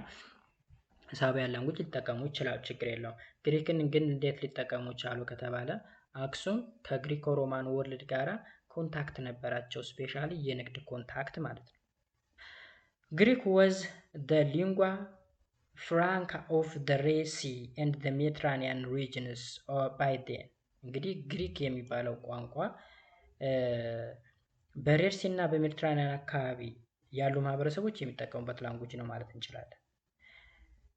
ሳቢያን ላንጉጅ ሊጠቀሙ ይችላሉ፣ ችግር የለውም። ግሪክን ግን እንዴት ሊጠቀሙ ቻሉ ከተባለ አክሱም ከግሪኮ-ሮማን ወርልድ ጋራ ኮንታክት ነበራቸው፣ ስፔሻሊ የንግድ ኮንታክት ማለት ነው። ግሪክ was the lingua franca of the Red Sea and the Mediterranean regions by then. እንግዲህ ግሪክ የሚባለው ቋንቋ በሬድ ሲ እና በሜዲትራኒያን አካባቢ ያሉ ማህበረሰቦች የሚጠቀሙበት ላንጉጅ ነው ማለት እንችላለን።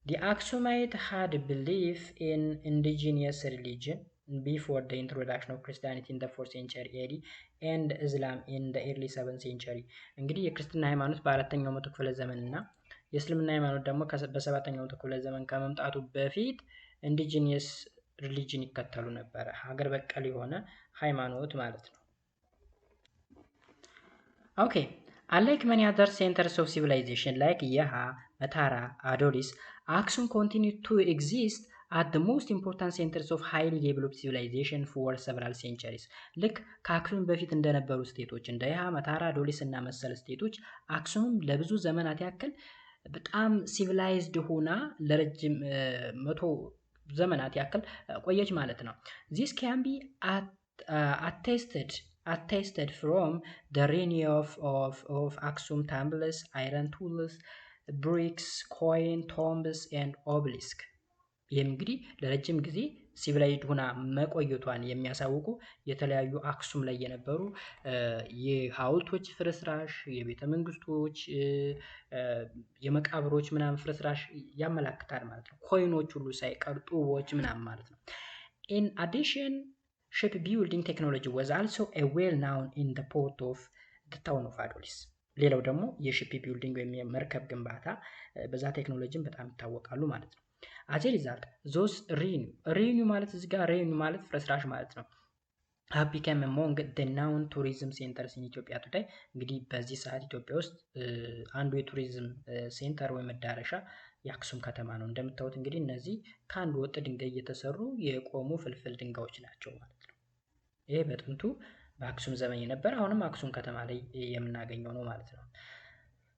The Aksumite had belief in indigenous religion before the introduction of Christianity in the 4th century AD and Islam in the early 7th century. እንግዲህ የክርስትና ሃይማኖት በአራተኛው መቶ ክፍለ ዘመን እና የእስልምና ሃይማኖት ደግሞ በሰባተኛው መቶ ክፍለ ዘመን ከመምጣቱ በፊት ኢንዲጂኒየስ ሪሊጅን ይከተሉ ነበረ፣ ሀገር በቀል የሆነ ሃይማኖት ማለት ነው። ኦኬ unlike many other centers of civilization like Yeha, Matara, Adolis, Aksum continued to exist at the most important centers of highly developed civilization for several centuries. ልክ ከአክሱም በፊት እንደነበሩ ስቴቶች እንደ የሃ፣ መታራ፣ አዶሊስ እና መሰል ስቴቶች አክሱም ለብዙ ዘመናት ያክል በጣም ሲቪላይዝድ ሆና ለረጅም መቶ ዘመናት ያክል ቆየች ማለት ነው። This can be attested from the relief of Aksum temples, iron tools, bricks, coin, tombs and obelisk. ይህም እንግዲህ ለረጅም ጊዜ ሲቪላይዝድ ሆና መቆየቷን የሚያሳውቁ የተለያዩ አክሱም ላይ የነበሩ የሐውልቶች ፍርስራሽ፣ የቤተ መንግስቶች፣ የመቃብሮች ምናምን ፍርስራሽ ያመላክታል ማለት ነው። ኮይኖች ሁሉ ሳይቀር ጡቦች ምናምን ማለት ነው። In addition, shipbuilding technology was also a well known in the port of the town of Adolis. ሌላው ደግሞ የሺፕ ቢልዲንግ ወይም የመርከብ ግንባታ በዛ ቴክኖሎጂን በጣም ይታወቃሉ ማለት ነው። አዜ ሪዛልት ዞስ ሪኒው ማለት እዚህ ጋር ሪኒው ማለት ፍርስራሽ ማለት ነው። have become among the known tourism centers in ኢትዮጵያ ቱዴይ። እንግዲህ በዚህ ሰዓት ኢትዮጵያ ውስጥ አንዱ የቱሪዝም ሴንተር ወይ መዳረሻ የአክሱም ከተማ ነው። እንደምታዩት እንግዲህ እነዚህ ከአንድ ወጥ ድንጋይ የተሰሩ የቆሙ ፍልፍል ድንጋዮች ናቸው ማለት ነው። ይሄ በጥንቱ በአክሱም ዘመን የነበረ አሁንም አክሱም ከተማ ላይ የምናገኘው ነው ማለት ነው።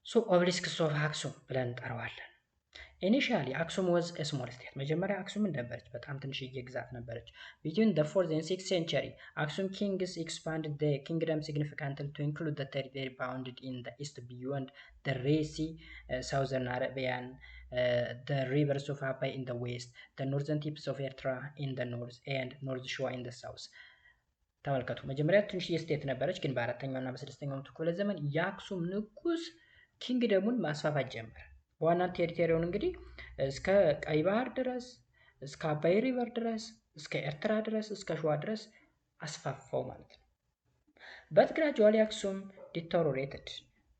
ሶ ኦቤሊስክስ ኦፍ አክሱም ብለን እንጠራዋለን። ኢኒሺያሊ አክሱም was a small state። መጀመሪያ አክሱም ነበረች በጣም ትንሽዬ ግዛት ነበረች። Between the 4th and 6th century Aksum kings expanded the kingdom significantly to include the territory bounded in the east beyond the Red Sea, southern Arabian, the rivers of Abay in the west, the northern tips of Ertra in the north and North Shore in the south። ተመልከቱ መጀመሪያ ትንሽዬ ስቴት ነበረች፣ ግን በአራተኛው እና በስድስተኛው ክፍለ ዘመን የአክሱም ንጉስ ኪንግደሙን ማስፋፋት ጀመረ። በዋና ቴሪቶሪውን እንግዲህ እስከ ቀይ ባህር ድረስ እስከ አባይ ሪቨር ድረስ እስከ ኤርትራ ድረስ እስከ ሸዋ ድረስ አስፋፋው ማለት ነው። But gradually Aksum deteriorated.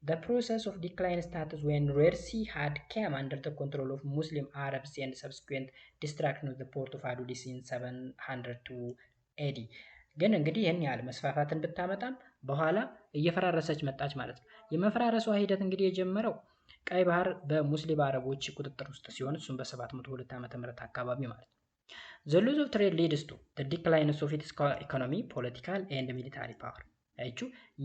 The process of decline started when Red Sea had come under the control of Muslim Arabs and subsequent destruction of the port of Adulis in 702 AD። ግን እንግዲህ ይህን ያህል መስፋፋትን ብታመጣም በኋላ እየፈራረሰች መጣች ማለት ነው። የመፈራረሷ ሂደት እንግዲህ የጀመረው ቀይ ባህር በሙስሊም አረቦች ቁጥጥር ውስጥ ሲሆን እሱም በ702 ዓመተ ምህረት አካባቢ ማለት ነው። The loss of trade leads to the decline of its economy, political and military power። አይቹ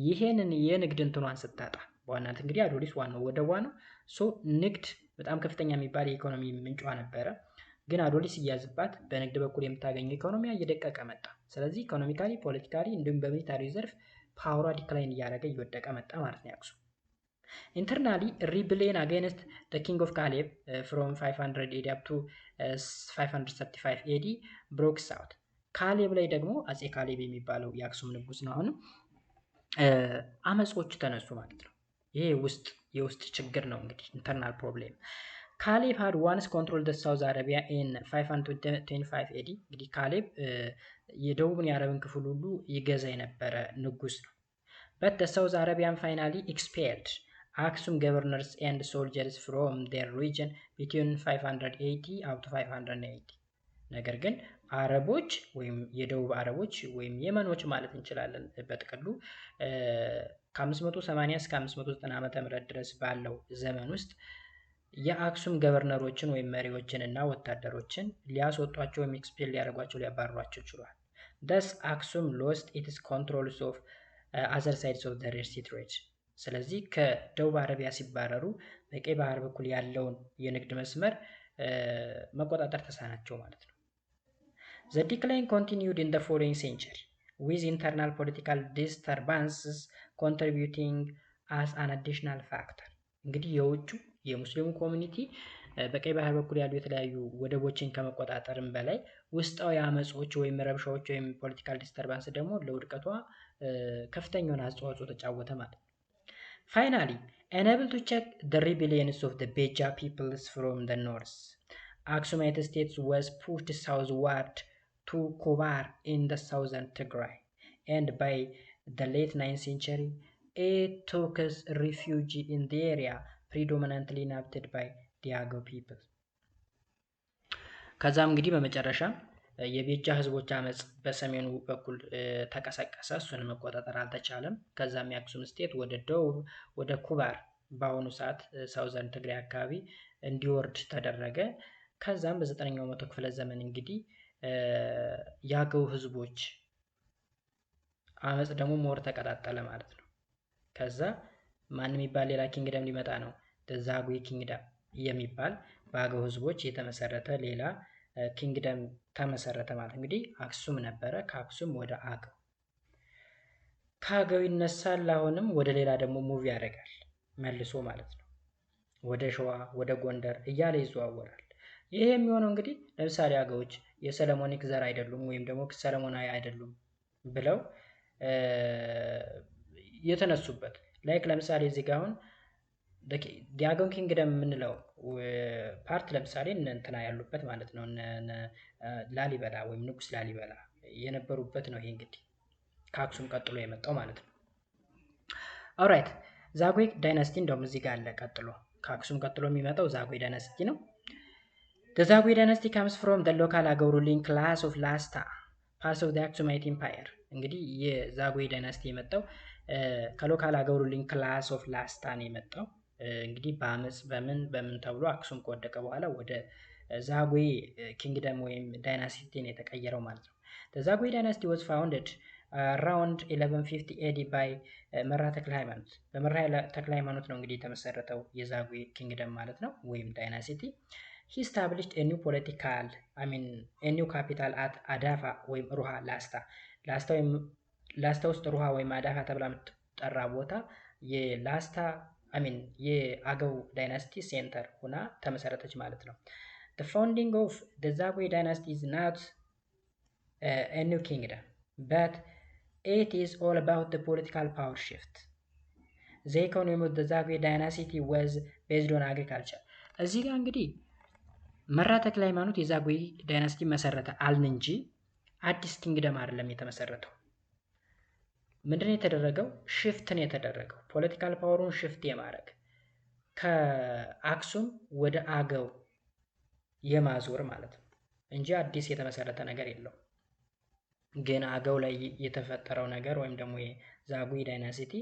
ይሄንን የንግድ እንትኗን ስታጣ በዋናነት እንግዲህ አዶሊስ ዋናው ወደቧ ነው። ሶ ንግድ በጣም ከፍተኛ የሚባል የኢኮኖሚ ምንጯ ነበረ። ግን አዶሊስ እያዝባት በንግድ በኩል የምታገኘው ኢኮኖሚ እየደቀቀ መጣ። ስለዚህ ኢኮኖሚካሊ፣ ፖለቲካሊ እንዲሁም በሚሊታሪ ዘርፍ ፓወሯ ዲክላይን እያደረገ እየወደቀ መጣ ማለት ነው አክሱም። Internally, rebellion against the king of Caleb from 500 AD up to 535 AD broke out። ካሌብ ላይ ደግሞ አጼ ካሌብ የሚባለው የአክሱም ንጉስ ነው። አሁንም አመጾች ተነሱ ማለት ነው። ይሄ የውስጥ ችግር ነው እንግዲህ ኢንተርናል ፕሮብሌም። ካሌብ had once controlled the South Arabia in 525 AD። እንግዲህ ካሌብ የደቡብን የአረብን ክፍል ሁሉ ይገዛ የነበረ ንጉስ ነው። But the South Arabian finally expelled Aksum governors and soldiers from their region between 580 up to 580። ነገር ግን አረቦች ወይም የደቡብ አረቦች ወይም የመኖች ማለት እንችላለን በጥቅሉ ከ580 እስከ 590 ዓመተ ምህረት ድረስ ባለው ዘመን ውስጥ የአክሱም ገቨርነሮችን ወይም መሪዎችን እና ወታደሮችን ሊያስወጧቸው ወይም ኤክስፔል ሊያደርጓቸው ሊያባርሯቸው ችሏል። Thus Aksum lost its controls of other sides of the Red Sea trade። ስለዚህ ከደቡብ አረቢያ ሲባረሩ በቀይ ባህር በኩል ያለውን የንግድ መስመር መቆጣጠር ተሳናቸው ማለት ነው። The decline continued in the following century with internal political disturbances contributing as an additional factor። እንግዲህ የሙስሊሙ ኮሚኒቲ በቀይ ባህር በኩል ያሉ የተለያዩ ወደቦችን ከመቆጣጠርም በላይ ውስጣዊ አመጾች ወይም ረብሻዎች ወይም ፖለቲካል ዲስተርባንስ ደግሞ ለውድቀቷ ከፍተኛውን አስተዋጽኦ ተጫወተ ማለት ነው። Finally, unable to check the rebellions of the Beja peoples from the north, Aksumite state was pushed southward to Kobar in the southern Tigray, and by the late 9th century, it took refuge in the area predominantly inhabited by the Agao people። ከዛም እንግዲህ በመጨረሻ የቤጃ ህዝቦች አመጽ በሰሜኑ በኩል ተቀሰቀሰ። እሱን መቆጣጠር አልተቻለም። ከዛም የአክሱም ስቴት ወደ ደቡብ ወደ ኩባር በአሁኑ ሰዓት ሳውዘርን ትግራይ አካባቢ እንዲወርድ ተደረገ። ከዛም በ9ኛው መቶ ክፍለ ዘመን እንግዲህ የአገው ህዝቦች አመጽ ደግሞ ሞር ተቀጣጠለ ማለት ነው። ከዛ ማን የሚባል ሌላ ኪንግደም ሊመጣ ነው? ዛጉዌ ኪንግደም የሚባል በአገው ህዝቦች የተመሰረተ ሌላ ኪንግደም ተመሰረተ ማለት እንግዲህ አክሱም ነበረ። ከአክሱም ወደ አገው፣ ከአገው ይነሳል። አሁንም ወደ ሌላ ደግሞ ሙቭ ያደርጋል መልሶ ማለት ነው። ወደ ሸዋ፣ ወደ ጎንደር እያለ ይዘዋወራል። ይሄ የሚሆነው እንግዲህ ለምሳሌ አገዎች የሰለሞኒክ ዘር አይደሉም ወይም ደግሞ ሰለሞናዊ አይደሉም ብለው የተነሱበት ላይክ ለምሳሌ እዚህ ጋር አሁን ዲያጎን ኪንግደም የምንለው ፓርት ለምሳሌ እንትና ያሉበት ማለት ነው። ላሊበላ ወይም ንጉስ ላሊበላ የነበሩበት ነው። ይሄ እንግዲህ ከአክሱም ቀጥሎ የመጣው ማለት ነው። ኦልራይት ዛጉዌ ዳይናስቲ እንደውም እዚህ ጋር አለ ቀጥሎ። ከአክሱም ቀጥሎ የሚመጣው ዛጉዌ ዳይናስቲ ነው። The Zagwe dynasty comes from the local Agao ruling class of Lasta, part of the Aksumite Empire። እንግዲህ የዛጉዌ ዳይናስቲ የመጣው ከሎካል አገው ሩሊንግ ክላስ ኦፍ ላስታ ነው የመጣው። እንግዲህ በአመፅ በምን ተብሎ አክሱም ከወደቀ በኋላ ወደ ዛጉዌ ኪንግደም ወይም ዳይናስቲ ነው የተቀየረው ማለት ነው። ዛጉዌ ዳይናስቲ was founded around 1150 AD by መርሃ ተክለ ሃይማኖት። በመርሃ ተክለ ሃይማኖት ነው እንግዲህ የተመሰረተው የዛጉዌ ኪንግደም ማለት ነው ወይም ዳይናሲቲ። he established a new political a new capital at አዳፋ ወይም ሩሃ ላስታ። ላስታ ውስጥ ሩሃ ወይም አዳፋ ተብላ የምትጠራ ቦታ የላስታ የአገው ዳይናስቲ ሴንተር ሆና ተመሰረተች ማለት ነው። The founding of the Zagwe dynasty is not a new kingdom, but it is all about the political power shift. The economy of the Zagwe dynasty was based on agriculture. እዚህ ጋር እንግዲህ መርሃ ተክለ ሃይማኖት የዛጉዌ ዳይናስቲ መሰረተ አልን እንጂ አዲስ ኪንግደም አይደለም የተመሰረተው። ምንድነው የተደረገው? ሽፍትን የተደረገው ፖለቲካል ፓወሩን ሽፍት የማድረግ ከአክሱም ወደ አገው የማዞር ማለት ነው እንጂ አዲስ የተመሰረተ ነገር የለው። ግን አገው ላይ የተፈጠረው ነገር ወይም ደግሞ የዛጉዌ ዳይናሲቲ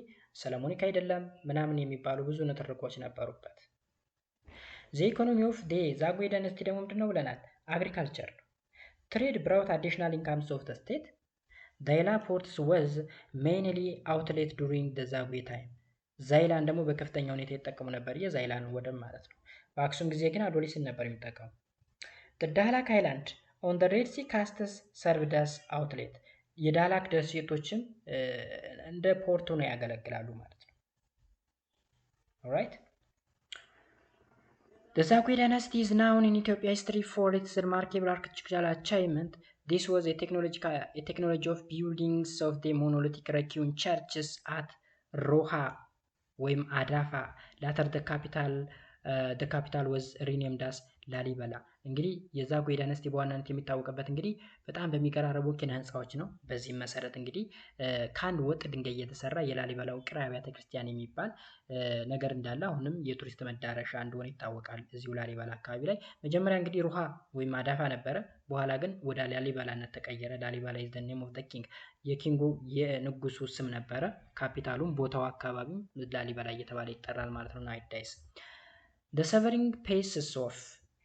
ሰለሞኒክ አይደለም ምናምን የሚባሉ ብዙ ንትርኮች ነበሩበት። the economy of the Zagwe dynasty ደግሞ ምንድነው ብለናል? አግሪካልቸር ነው። ትሬድ brought additional incomes of the state. ዛይላ ፖርትስ was mainly outlet during the Zagwe time. ዛይላን ደግሞ በከፍተኛ ሁኔታ የተጠቀሙ ነበር፣ የዛይላን ወደብ ማለት ነው። በአክሱም ጊዜ ግን አዶሊስን ነበር የሚጠቀሙ። the ዳህላክ አይላንድ on the Red Sea coasts served as outlet. የዳህላክ ደሴቶችም እንደ ፖርት ሆነው ያገለግላሉ ማለት ነው። alright. The Zagwe dynasty is known in Ethiopia history for its remarkable architectural achievement. This was a technology of buildings of the monolithic Rakiun churches at Roha ወይም አዳፋ. Later the capital was renamed as ላሊበላ። እንግዲህ የዛጉዌ ዳይናስቲ በዋናነት የሚታወቅበት እንግዲህ በጣም በሚቀራረቡ ኪነ ህንፃዎች ነው። በዚህም መሰረት እንግዲህ ከአንድ ወጥ ድንጋይ የተሰራ የላሊበላ ውቅር አብያተ ክርስቲያን የሚባል ነገር እንዳለ አሁንም የቱሪስት መዳረሻ እንደሆነ ይታወቃል። እዚሁ ላሊበላ አካባቢ ላይ መጀመሪያ እንግዲህ ሩሃ ወይም አዳፋ ነበረ። በኋላ ግን ወደ ላሊበላነት ተቀየረ። ላሊበላ is the name of the king። የኪንጉ የንጉሱ ስም ነበረ። ካፒታሉም ቦታው አካባቢም ላሊበላ እየተባለ ይጠራል ማለት ነው። ናይዳይስ The severing pieces of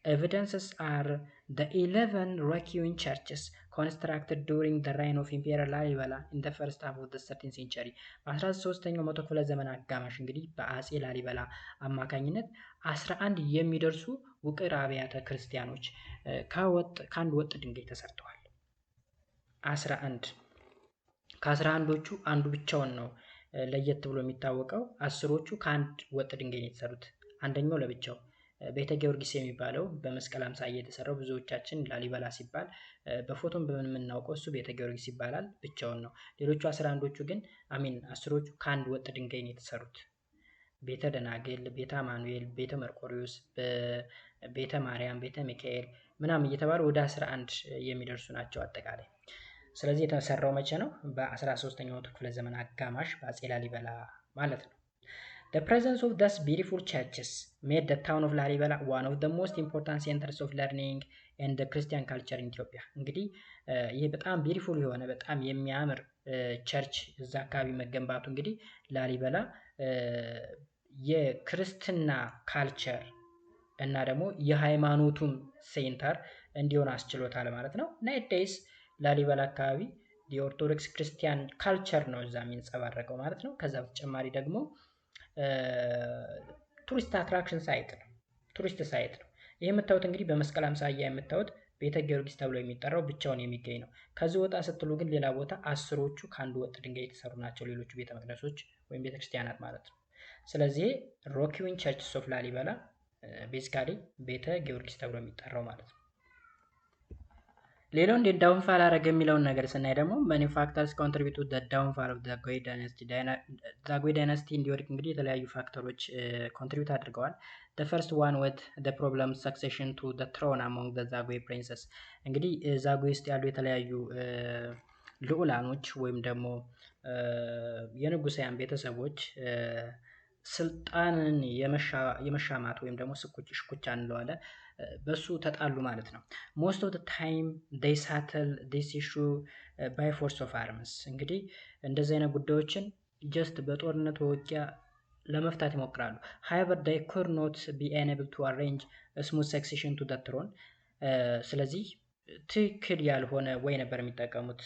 evidences are the 11 Rakiun churches constructed during the reign of Imperial Lalibela in the first half of the 13th century. በ13ኛው መቶ ክፍለ ዘመን አጋማሽ እንግዲህ በአጼ ላሊበላ አማካኝነት 11 የሚደርሱ ውቅር አብያተ ክርስቲያኖች ከአንድ ወጥ ድንጋይ ተሰርተዋል። 11 ከ11ዎቹ አንዱ ብቻውን ነው ለየት ብሎ የሚታወቀው። 10ዎቹ ከአንድ ወጥ ድንጋይ ነው የተሰሩት። አንደኛው ለብቻው ቤተ ጊዮርጊስ የሚባለው በመስቀል አምሳያ የተሰራው ብዙዎቻችን ላሊበላ ሲባል በፎቶም በምናውቀው እሱ ቤተ ጊዮርጊስ ይባላል፣ ብቻውን ነው። ሌሎቹ 11ዎቹ ግን 10ዎቹ ከአንድ ወጥ ድንጋይ ነው የተሰሩት። ቤተ ደናግል፣ ቤተ አማኑኤል፣ ቤተ መርቆሪዎስ፣ ቤተ ማርያም፣ ቤተ ሚካኤል ምናምን እየተባሉ ወደ 11 የሚደርሱ ናቸው አጠቃላይ። ስለዚህ የተሰራው መቼ ነው? በ13ኛው ክፍለ ዘመን አጋማሽ በአጼ ላሊበላ ማለት ነው። The presence of these beautiful churches made the town of Lalibela one of the most important centers of learning and the Christian culture in Ethiopia. እንግዲህ ይሄ በጣም ቢዩቲፉል የሆነ በጣም የሚያምር ቸርች እዛ አካባቢ መገንባቱ እንግዲህ ላሊበላ የክርስትና ካልቸር እና ደግሞ የሃይማኖቱም ሴንተር እንዲሆን አስችሎታል ማለት ነው። ናይዴይስ ላሊበላ አካባቢ የኦርቶዶክስ ክርስቲያን ካልቸር ነው እዛ የሚንጸባረቀው ማለት ነው። ከዛ በተጨማሪ ደግሞ ቱሪስት አትራክሽን ሳይት ነው፣ ቱሪስት ሳይት ነው። ይህ የምታዩት እንግዲህ በመስቀል አምሳያ የምታዩት ቤተ ጊዮርጊስ ተብሎ የሚጠራው ብቻውን የሚገኝ ነው። ከዚህ ወጣ ስትሉ ግን ሌላ ቦታ 10ዎቹ ከአንድ ወጥ ድንጋይ የተሰሩ ናቸው፣ ሌሎቹ ቤተ መቅደሶች ወይም ቤተ ክርስቲያናት ማለት ነው። ስለዚህ ሮኪውን ቸርችስ ኦፍ ላሊበላ ቤዚካሊ ቤተ ጊዮርጊስ ተብሎ የሚጠራው ማለት ነው። ሌላው እንዴት ዳውንፋል አደረገ የሚለውን ነገር ስናይ ደግሞ many factors contribute to the downfall of the Zagwe dynasty. ዛጉዌ ዳይናስቲ እንዲወድቅ እንግዲህ የተለያዩ ፋክተሮች ኮንትሪቢዩት አድርገዋል። the first one with the problem succession to the throne among the Zagwe princes. እንግዲህ ዛጉዌ ውስጥ ያሉ የተለያዩ ልዑላኖች ወይም ደግሞ የንጉሳውያን ቤተሰቦች ስልጣንን የመሻማት ወይም ደግሞ ሽኩቻ እንለዋለን በሱ ተጣሉ ማለት ነው። ሞስት ኦፍ ታይም ዴይ ሳትል ዲስ ኢሹ ባይ ፎርስ ኦፍ አርምስ። እንግዲህ እንደዚህ አይነት ጉዳዮችን ጀስት በጦርነት ውጊያ ለመፍታት ይሞክራሉ። however they could not be unable to arrange a smooth succession to the throne። ስለዚህ ትክክል ያልሆነ ወይ ነበር የሚጠቀሙት።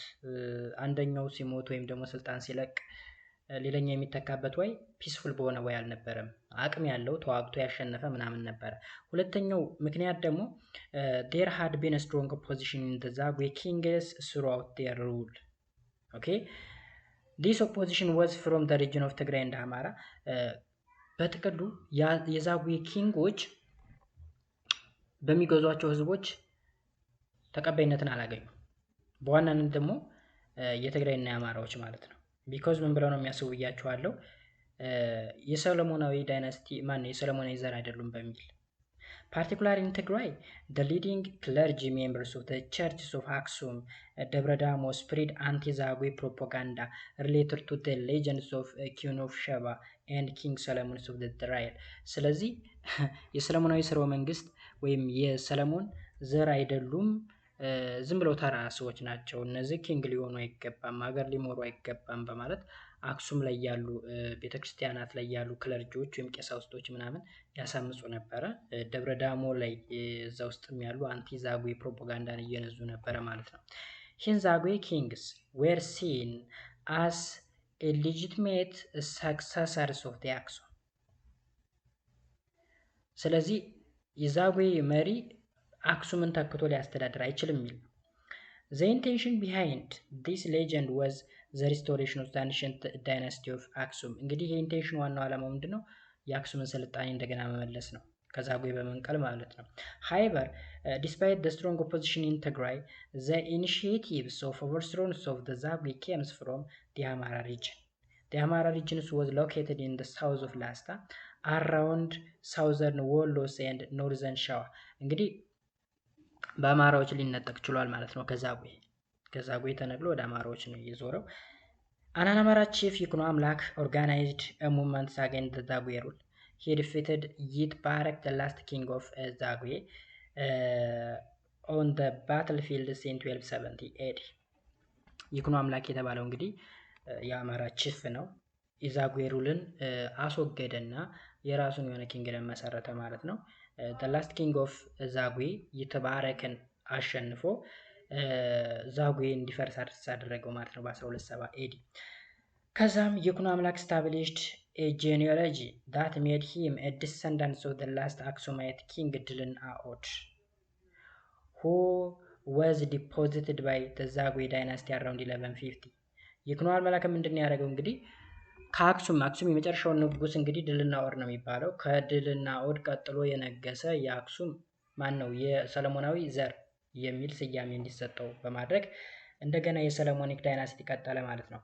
አንደኛው ሲሞት ወይም ደግሞ ስልጣን ሲለቅ ሌላኛው የሚተካበት ወይ ፒስፉል በሆነ ወይ አልነበረም። አቅም ያለው ተዋግቶ ያሸነፈ ምናምን ነበረ። ሁለተኛው ምክንያት ደግሞ there had been a strong opposition in the Zagwe kings throughout their rule። okay this opposition was from the region of Tigray and Amara። በጥቅሉ የዛጉዌ ኪንጎች በሚገዟቸው ህዝቦች ተቀባይነትን አላገኙም። በዋናነት ደግሞ የትግራይና የአማራዎች ማለት ነው። ቢኮዝ ምን ብለው ነው የሚያስቡ ብያችኋለሁ፣ የሰለሞናዊ ዳይናስቲ የሰለሞናዊ ዘር አይደሉም በሚል particularly in Tigray the leading clergy members of the churches of Aksum Debre Damo spread anti-Zagwe propaganda related to the legends of King of Sheba and King Solomon of the Israel። ስለዚህ የሰለሞናዊ ስርወ መንግስት ወይም የሰለሞን ዘር አይደሉም፣ ዝም ብለው ተራ ሰዎች ናቸው፣ እነዚህ ኪንግ ሊሆኑ አይገባም፣ ሀገር ሊመሩ አይገባም በማለት አክሱም ላይ ያሉ ቤተክርስቲያናት ላይ ያሉ ክለርጂዎች ወይም ቀሳውስቶች ምናምን ያሳምጹ ነበረ። ደብረ ዳሞ ላይ እዛ ውስጥም ያሉ አንቲ ዛጉዌ ፕሮፓጋንዳን እየነዙ ነበረ ማለት ነው። ሂን ዛጉዌ ኪንግስ ዌር ሲን አስ ሌጂቲሜት ሰክሰሰርስ ኦፍ ዲ አክሱም። ስለዚህ የዛጉዌ መሪ አክሱምን ተክቶ ሊያስተዳድር አይችልም የሚል ነው። The intention behind this legend was the restoration of the ancient dynasty of Aksum። እንግዲህ የኢንቴንሽን ዋናው ዓላማው ምንድነው? የአክሱምን ስልጣኔ እንደገና መመለስ ነው፣ ከዛጉዌ በመንቀል ማለት ነው። however despite the strong opposition in Tigray the initiatives of overthrow of the Zagwe came from the Amara region. The Amara region was located in the south of Lasta around southern Wollo and northern Shawa። እንግዲህ በአማራዎች ሊነጠቅ ችሏል ማለት ነው። ከዛጉዌ ተነቅሎ ወደ አማራዎች ነው የዞረው። An Amara chief ይኩኖ አምላክ organized a movement against the Zagwe rule. He defeated Yitbarek the last king of Zagwe on the battlefield in 1270 AD። ይኩኖ አምላክ የተባለው እንግዲህ የአማራ ቺፍ ነው። የዛጉዌ ሩልን አስወገደና የራሱን የሆነ ኪንግደም መሰረተ ማለት ነው። the last king of ዛጉዌ ይትባረክን አሸንፎ ዛጉዌ እንዲፈርስ አደረገው ማለት ነው በ1270 AD። ከዛም ይኩኖ አምላክ established a genealogy that made him a descendant of the last Aksumite king Dilin Aod who was deposited by the Zagwe dynasty around 1150። ይኩኖ አምላክ ምንድነው ያደረገው እንግዲህ ከአክሱም የመጨረሻው ንጉስ እንግዲህ ድልና ኦድ ነው የሚባለው። ከድልና ኦድ ቀጥሎ የነገሰ የአክሱም ማን ነው የሰለሞናዊ ዘር የሚል ስያሜ እንዲሰጠው በማድረግ እንደገና የሰለሞኒክ ዳይናስቲ ቀጠለ ማለት ነው።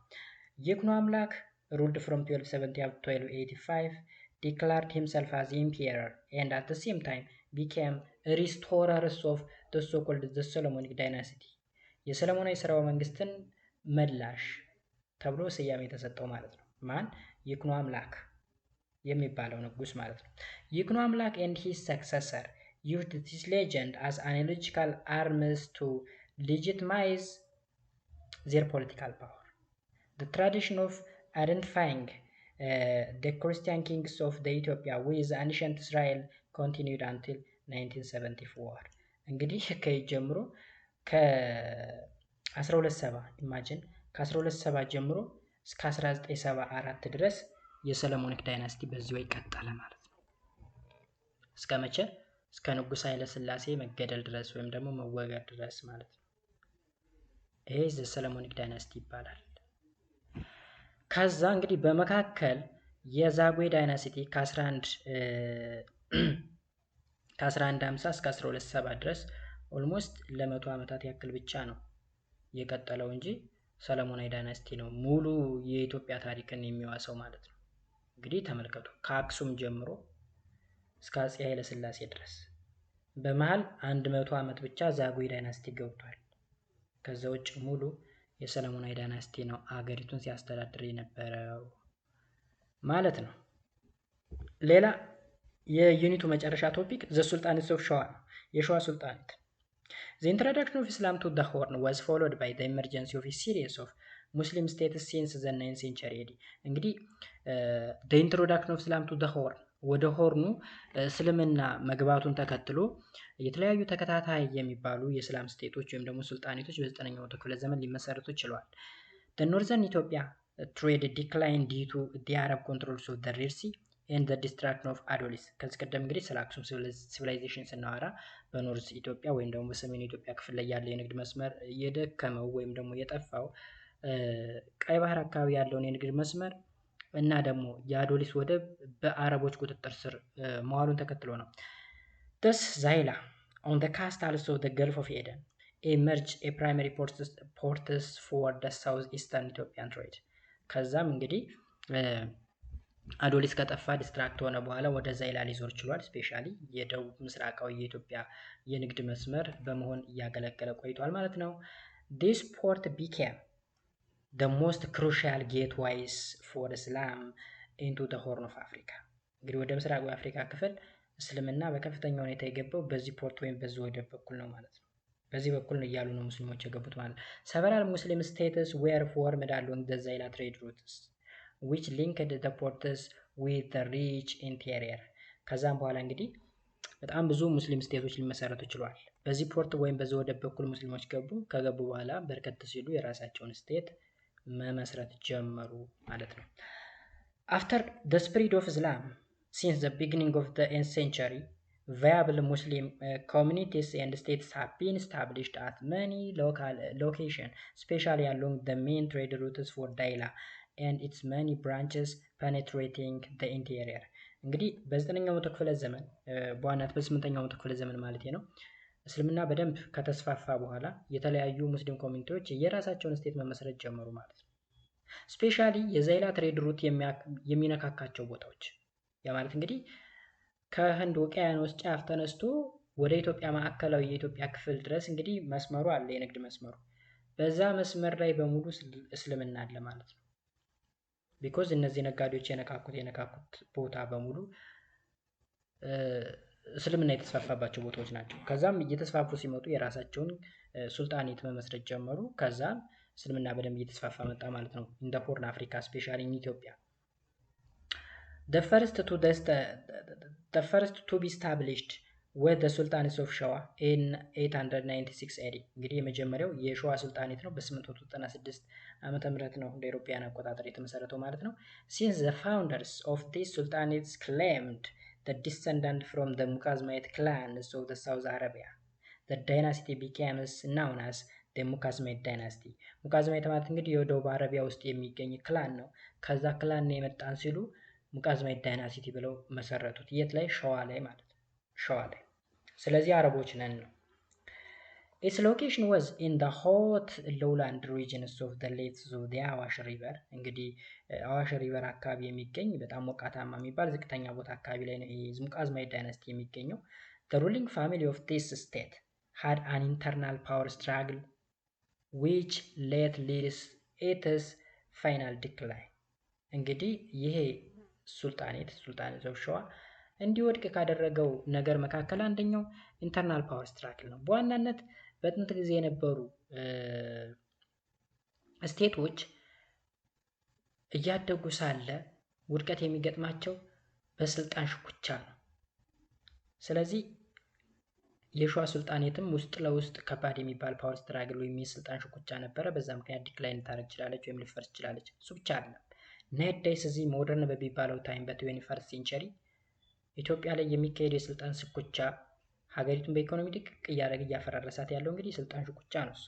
ይኩኖ አምላክ ruled from 1270 up to 1285 declared himself as emperor and at the same time became a restorer of the so-called the Solomonic dynasty። የሰለሞናዊ ስርወ መንግስትን መላሽ ተብሎ ስያሜ የተሰጠው ማለት ነው። ማን? ይኩኖ አምላክ የሚባለው ንጉስ ማለት ነው። ይኩኖ አምላክ and his successor used this legend as analogical arms to legitimize their political power. The tradition of identifying the Christian kings of the Ethiopia with ancient Israel continued until 1974። እንግዲህ ከጀምሮ ከ1270 ኢማጂን ከ1270 ጀምሮ እስከ 1974 ድረስ የሰለሞኒክ ዳይናስቲ በዚሁ ይቀጥላል ማለት ነው። እስከ መቼ? እስከ ንጉስ ኃይለ ሥላሴ መገደል ድረስ ወይም ደግሞ መወገድ ድረስ ማለት ነው። ይሄ የሰለሞኒክ ዳይናስቲ ይባላል። ከዛ እንግዲህ በመካከል የዛጉዌ ዳይናስቲ ከ1150 እስከ 1270 ድረስ ኦልሞስት ለ100 ዓመታት ያክል ብቻ ነው የቀጠለው እንጂ ሰለሞናዊ ዳይናስቲ ነው ሙሉ የኢትዮጵያ ታሪክን የሚዋሰው ማለት ነው። እንግዲህ ተመልከቱ ከአክሱም ጀምሮ እስከ አፄ ኃይለ ሥላሴ ድረስ በመሃል 100 ዓመት ብቻ ዛጉዌ ዳይናስቲ ገብቷል። ከዛ ውጭ ሙሉ የሰለሞናዊ ዳይናስቲ ነው አገሪቱን ሲያስተዳድር የነበረው ማለት ነው። ሌላ የዩኒቱ መጨረሻ ቶፒክ ዘ ሱልጣኔት ኦፍ ሸዋ ነው። የሸዋ ሱልጣኔት The introduction of Islam to the Horn was followed by the emergence of a series of Muslim states since the 9th century AD. እንግዲህ the introduction of Islam to the Horn ወደ ሆርኑ እስልምና መግባቱን ተከትሎ የተለያዩ ተከታታይ የሚባሉ የእስላም ስቴቶች ወይም ደግሞ ሱልጣኔቶች በ9ኛው መቶ ክፍለ ዘመን ሊመሰረቱ ችለዋል። The northern Ethiopia trade declined due to the Arab controls of the Red Sea and the destruction of Adolis። ከዚህ ቀደም እንግዲህ ስለ አክሱም ሲቪላይዜሽን ስናወራ በኖርዝ ኢትዮጵያ ወይም ደግሞ በሰሜን ኢትዮጵያ ክፍል ላይ ያለ የንግድ መስመር የደከመው ወይም ደግሞ የጠፋው ቀይ ባህር አካባቢ ያለውን የንግድ መስመር እና ደግሞ የአዶሊስ ወደብ በአረቦች ቁጥጥር ስር መዋሉን ተከትሎ ነው። Thus Zaila on the coast also of the Gulf of Aden emerged a primary ports for the southeastern Ethiopian trade። ከዛም እንግዲህ አዶሊስ ከጠፋ ዲስትራክት ሆነ በኋላ ወደ ዛይላ ሊዞር ችሏል። ስፔሻሊ የደቡብ ምስራቃዊ የኢትዮጵያ የንግድ መስመር በመሆን እያገለገለ ቆይቷል ማለት ነው። This port became the most crucial gateways for Islam into the Horn of Africa። እንግዲህ ወደ ምስራቁ የአፍሪካ ክፍል እስልምና በከፍተኛ ሁኔታ የገባው በዚህ ፖርት ወይም በዚህ ወደብ በኩል ነው ማለት ነው። በዚህ በኩል ነው እያሉ ነው ሙስሊሞች የገቡት ማለት ነው። Several Muslim states were formed along the Zaila trade routes which linked the ports with the rich interior። ከዛም በኋላ እንግዲህ በጣም ብዙ ሙስሊም ስቴቶች ሊመሰረቱ ችሏል። በዚህ ፖርት ወይም በዚህ ወደብ በኩል ሙስሊሞች ገቡ። ከገቡ በኋላ በርከት ሲሉ የራሳቸውን ስቴት መመስረት ጀመሩ ማለት ነው። After the spread of Islam since the beginning of the 8th century, viable Muslim communities and states have been established at many locations, especially along the main trade routes for Daila and its many branches penetrating the interior። እንግዲህ በ9ኛው መቶ ክፍለ ዘመን በዋናነት በ8ኛው መቶ ክፍለ ዘመን ማለት ነው እስልምና በደንብ ከተስፋፋ በኋላ የተለያዩ ሙስሊም ኮሚኒቲዎች የራሳቸውን ስቴት መመስረት ጀመሩ ማለት ነው። ስፔሻሊ የዛይላ ትሬድ ሩት የሚነካካቸው ቦታዎች ያ ማለት እንግዲህ ከህንድ ውቅያኖስ ጫፍ ተነስቶ ወደ ኢትዮጵያ ማዕከላዊ የኢትዮጵያ ክፍል ድረስ እንግዲህ መስመሩ አለ፣ የንግድ መስመሩ። በዛ መስመር ላይ በሙሉ እስልምና አለ ማለት ነው። ቢኮዝ እነዚህ ነጋዴዎች የነካኩት ቦታ በሙሉ እስልምና የተስፋፋባቸው ቦታዎች ናቸው። ከዛም እየተስፋፉ ሲመጡ የራሳቸውን ሱልጣኔት መመስረት ጀመሩ። ከዛም እስልምና በደንብ እየተስፋፋ መጣ ማለት ነው። ኢን ዘ ሆርን አፍሪካ ስፔሻሊ ኢን ኢትዮጵያ the first to be established with the sultanates of Shawa in 896 AD። እንግዲህ የመጀመሪያው የሸዋ ሱልጣኔት ነው። በ896 ዓመተ ምህረት ነው እንደ አውሮፓውያን አቆጣጠር የተመሰረተው ማለት ነው። Since the founders of these sultanates claimed the descendant from the Muqazmite clans of the South Arabia, the dynasty became known as the Muqazmite dynasty። ሙቃዝማይት ማለት እንግዲህ የደቡብ አረቢያ ውስጥ የሚገኝ ክላን ነው። ከዛ ክላን ነው የመጣን ሲሉ ሙቃዝማይት ዳይናሲቲ ብለው መሰረቱት። የት ላይ? ሸዋ ላይ ማለት ነው። ሸዋ ላይ። ስለዚህ አረቦች ነን ነው። Its location was in the hot lowland regions of the lakes of the አዋሽ ሪቨር። እንግዲህ አዋሽ ሪቨር አካባቢ የሚገኝ በጣም ሞቃታማ የሚባል ዝቅተኛ ቦታ አካባቢ ላይ ነው ሙቃዝማይት ዳይናስቲ የሚገኘው። The ruling family of this state had an internal power struggle which led its final decline። እንግዲህ ይሄ ሱልጣኔት ኦፍ ሸዋ እንዲወድቅ ካደረገው ነገር መካከል አንደኛው ኢንተርናል ፓወር ስትራግል ነው። በዋናነት በጥንት ጊዜ የነበሩ ስቴቶች እያደጉ ሳለ ውድቀት የሚገጥማቸው በስልጣን ሽኩቻ ነው። ስለዚህ የሸዋ ሱልጣኔትም ውስጥ ለውስጥ ከባድ የሚባል ፓወር ስትራግል ወይም የስልጣን ሽኩቻ ነበረ። በዛ ምክንያት ዲክላይን ታደርግ ትችላለች ወይም ልትፈርስ ትችላለች። እሱ ብቻ አይደለም። ናይዳይስ እዚህ ሞደርን በሚባለው ታይም በ21 ሴንቸሪ ኢትዮጵያ ላይ የሚካሄደው የስልጣን ሽኩቻ ሀገሪቱን በኢኮኖሚ ድቅቅ እያደረገ እያፈራረሳት ያለው እንግዲህ የስልጣን ሽኩቻ ነው እሱ።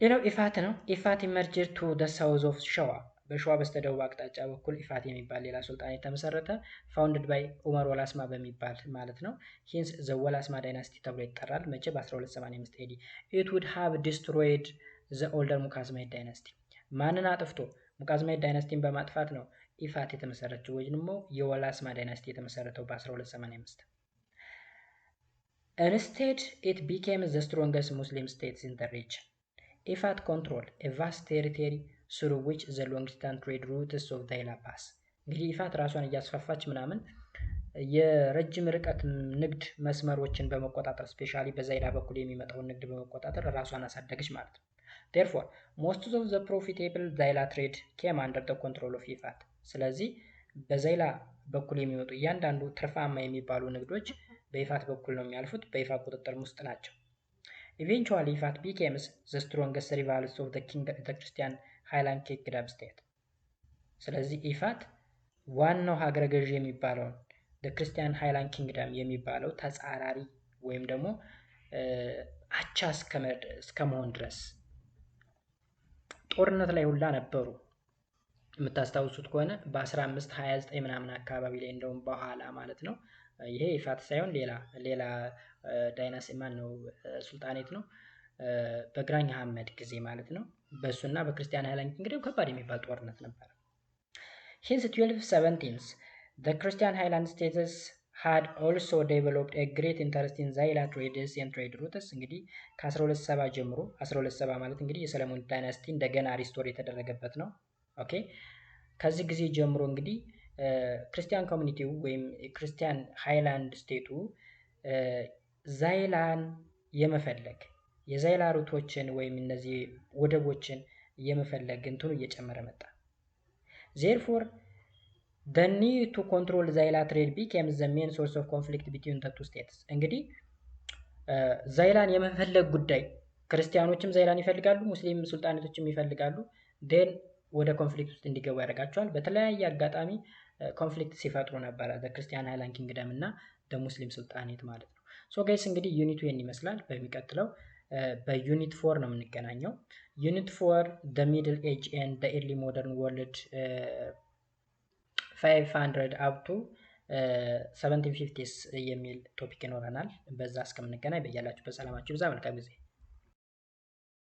ሌላው ኢፋት ነው። ኢፋት ኢመርጅድ ቱ ዘ ሳውዝ ኦፍ ሸዋ። በሸዋ በስተደቡብ አቅጣጫ በኩል ኢፋት የሚባል ሌላ ሱልጣኔት ተመሰረተ። ፋውንድድ ባይ ኡመር ወላስማ በሚባል ማለት ነው። ሂንስ ዘ ወላስማ ዳይናስቲ ተብሎ ይጠራል። መቼ? በ1285 ኤዲ። ኢት ውድ ሃቭ ዲስትሮይድ ዘ ኦልደር ሙቃዝማይት ዳይናስቲ። ማንን አጥፍቶ? ሙቃዝማይት ዳይናስቲን በማጥፋት ነው ኢፋት የተመሰረተው ወይም ደግሞ የወላስማ ዳይናስቲ የተመሰረተው በ1285። Instead it became the strongest Muslim states in the region. ኢፋት controlled a vast territory through which the long-distance trade routes of Daila pass። እንግዲህ ኢፋት ራሷን እያስፋፋች ምናምን የረጅም ርቀት ንግድ መስመሮችን በመቆጣጠር ስፔሻሊ በዛይላ በኩል የሚመጣውን ንግድ በመቆጣጠር ራሷን አሳደገች ማለት ነው። therefore most of the profitable ዛይላ ትሬድ came under the control of ኢፋት። ስለዚህ በዛይላ በኩል የሚመጡ እያንዳንዱ ትርፋማ የሚባሉ ንግዶች በኢፋት በኩል ነው የሚያልፉት፣ በኢፋት ቁጥጥር ውስጥ ናቸው። eventually ኢፋት becomes the strongest rivals of the Christian Highland Kingdom state። ስለዚህ ኢፋት ዋናው ሀገረ ገዥ የሚባለውን ክርስቲያን ሃይላንድ ኪንግደም የሚባለው ተጻራሪ ወይም ደግሞ አቻ እስከመሆን ድረስ ጦርነት ላይ ሁላ ነበሩ። የምታስታውሱት ከሆነ በ1529 ምናምን አካባቢ ላይ እንደውም በኋላ ማለት ነው። ይሄ ኢፋት ሳይሆን ሌላ ዳይናሲ ማን ነው ሱልጣኔት ነው፣ በግራኝ አህመድ ጊዜ ማለት ነው። በእሱና በክርስቲያን ሃይላንድ ኪንግደም ከባድ የሚባል ጦርነት ነበር። Hence 1217 the Christian Highland states had also developed a great interest in ዛይላ trades and trade routes። እንግዲህ ከ1270 ጀምሮ 1270 ማለት እንግዲህ የሰለሞን ዳይናስቲ እንደገና ሪስቶር የተደረገበት ነው። ኦኬ ከዚህ ጊዜ ጀምሮ እንግዲህ ክርስቲያን ኮሚኒቲው ወይም ክርስቲያን ሃይላንድ ስቴቱ ዛይላን የመፈለግ የዛይላ ሩቶችን ወይም እነዚህ ወደቦችን የመፈለግ እንትኑ እየጨመረ መጣ። therefore the need to control ዛይላ trade became the main source of conflict between the two states። እንግዲህ ዛይላን የመፈለግ ጉዳይ ክርስቲያኖችም ዛይላን ይፈልጋሉ፣ ሙስሊም ሱልጣኔቶችም ይፈልጋሉ። then ወደ ኮንፍሊክት ውስጥ እንዲገቡ ያደርጋቸዋል። በተለያየ አጋጣሚ ኮንፍሊክት ሲፈጥሩ ነበረ ክርስቲያን ሃይላንድ ኪንግደም እና ሙስሊም ሱልጣኔት ማለት ነው። ሶ ጋይስ እንግዲህ ዩኒቱ ይህን ይመስላል። በሚቀጥለው በዩኒት 4 ነው የምንገናኘው። ዩኒት 4 the middle age and the early modern world 500 up to 1750s የሚል ቶፒክ ይኖረናል። በዛ እስከምንገናኝ በያላችሁበት ሰላማችሁ ይብዛ። መልካም ጊዜ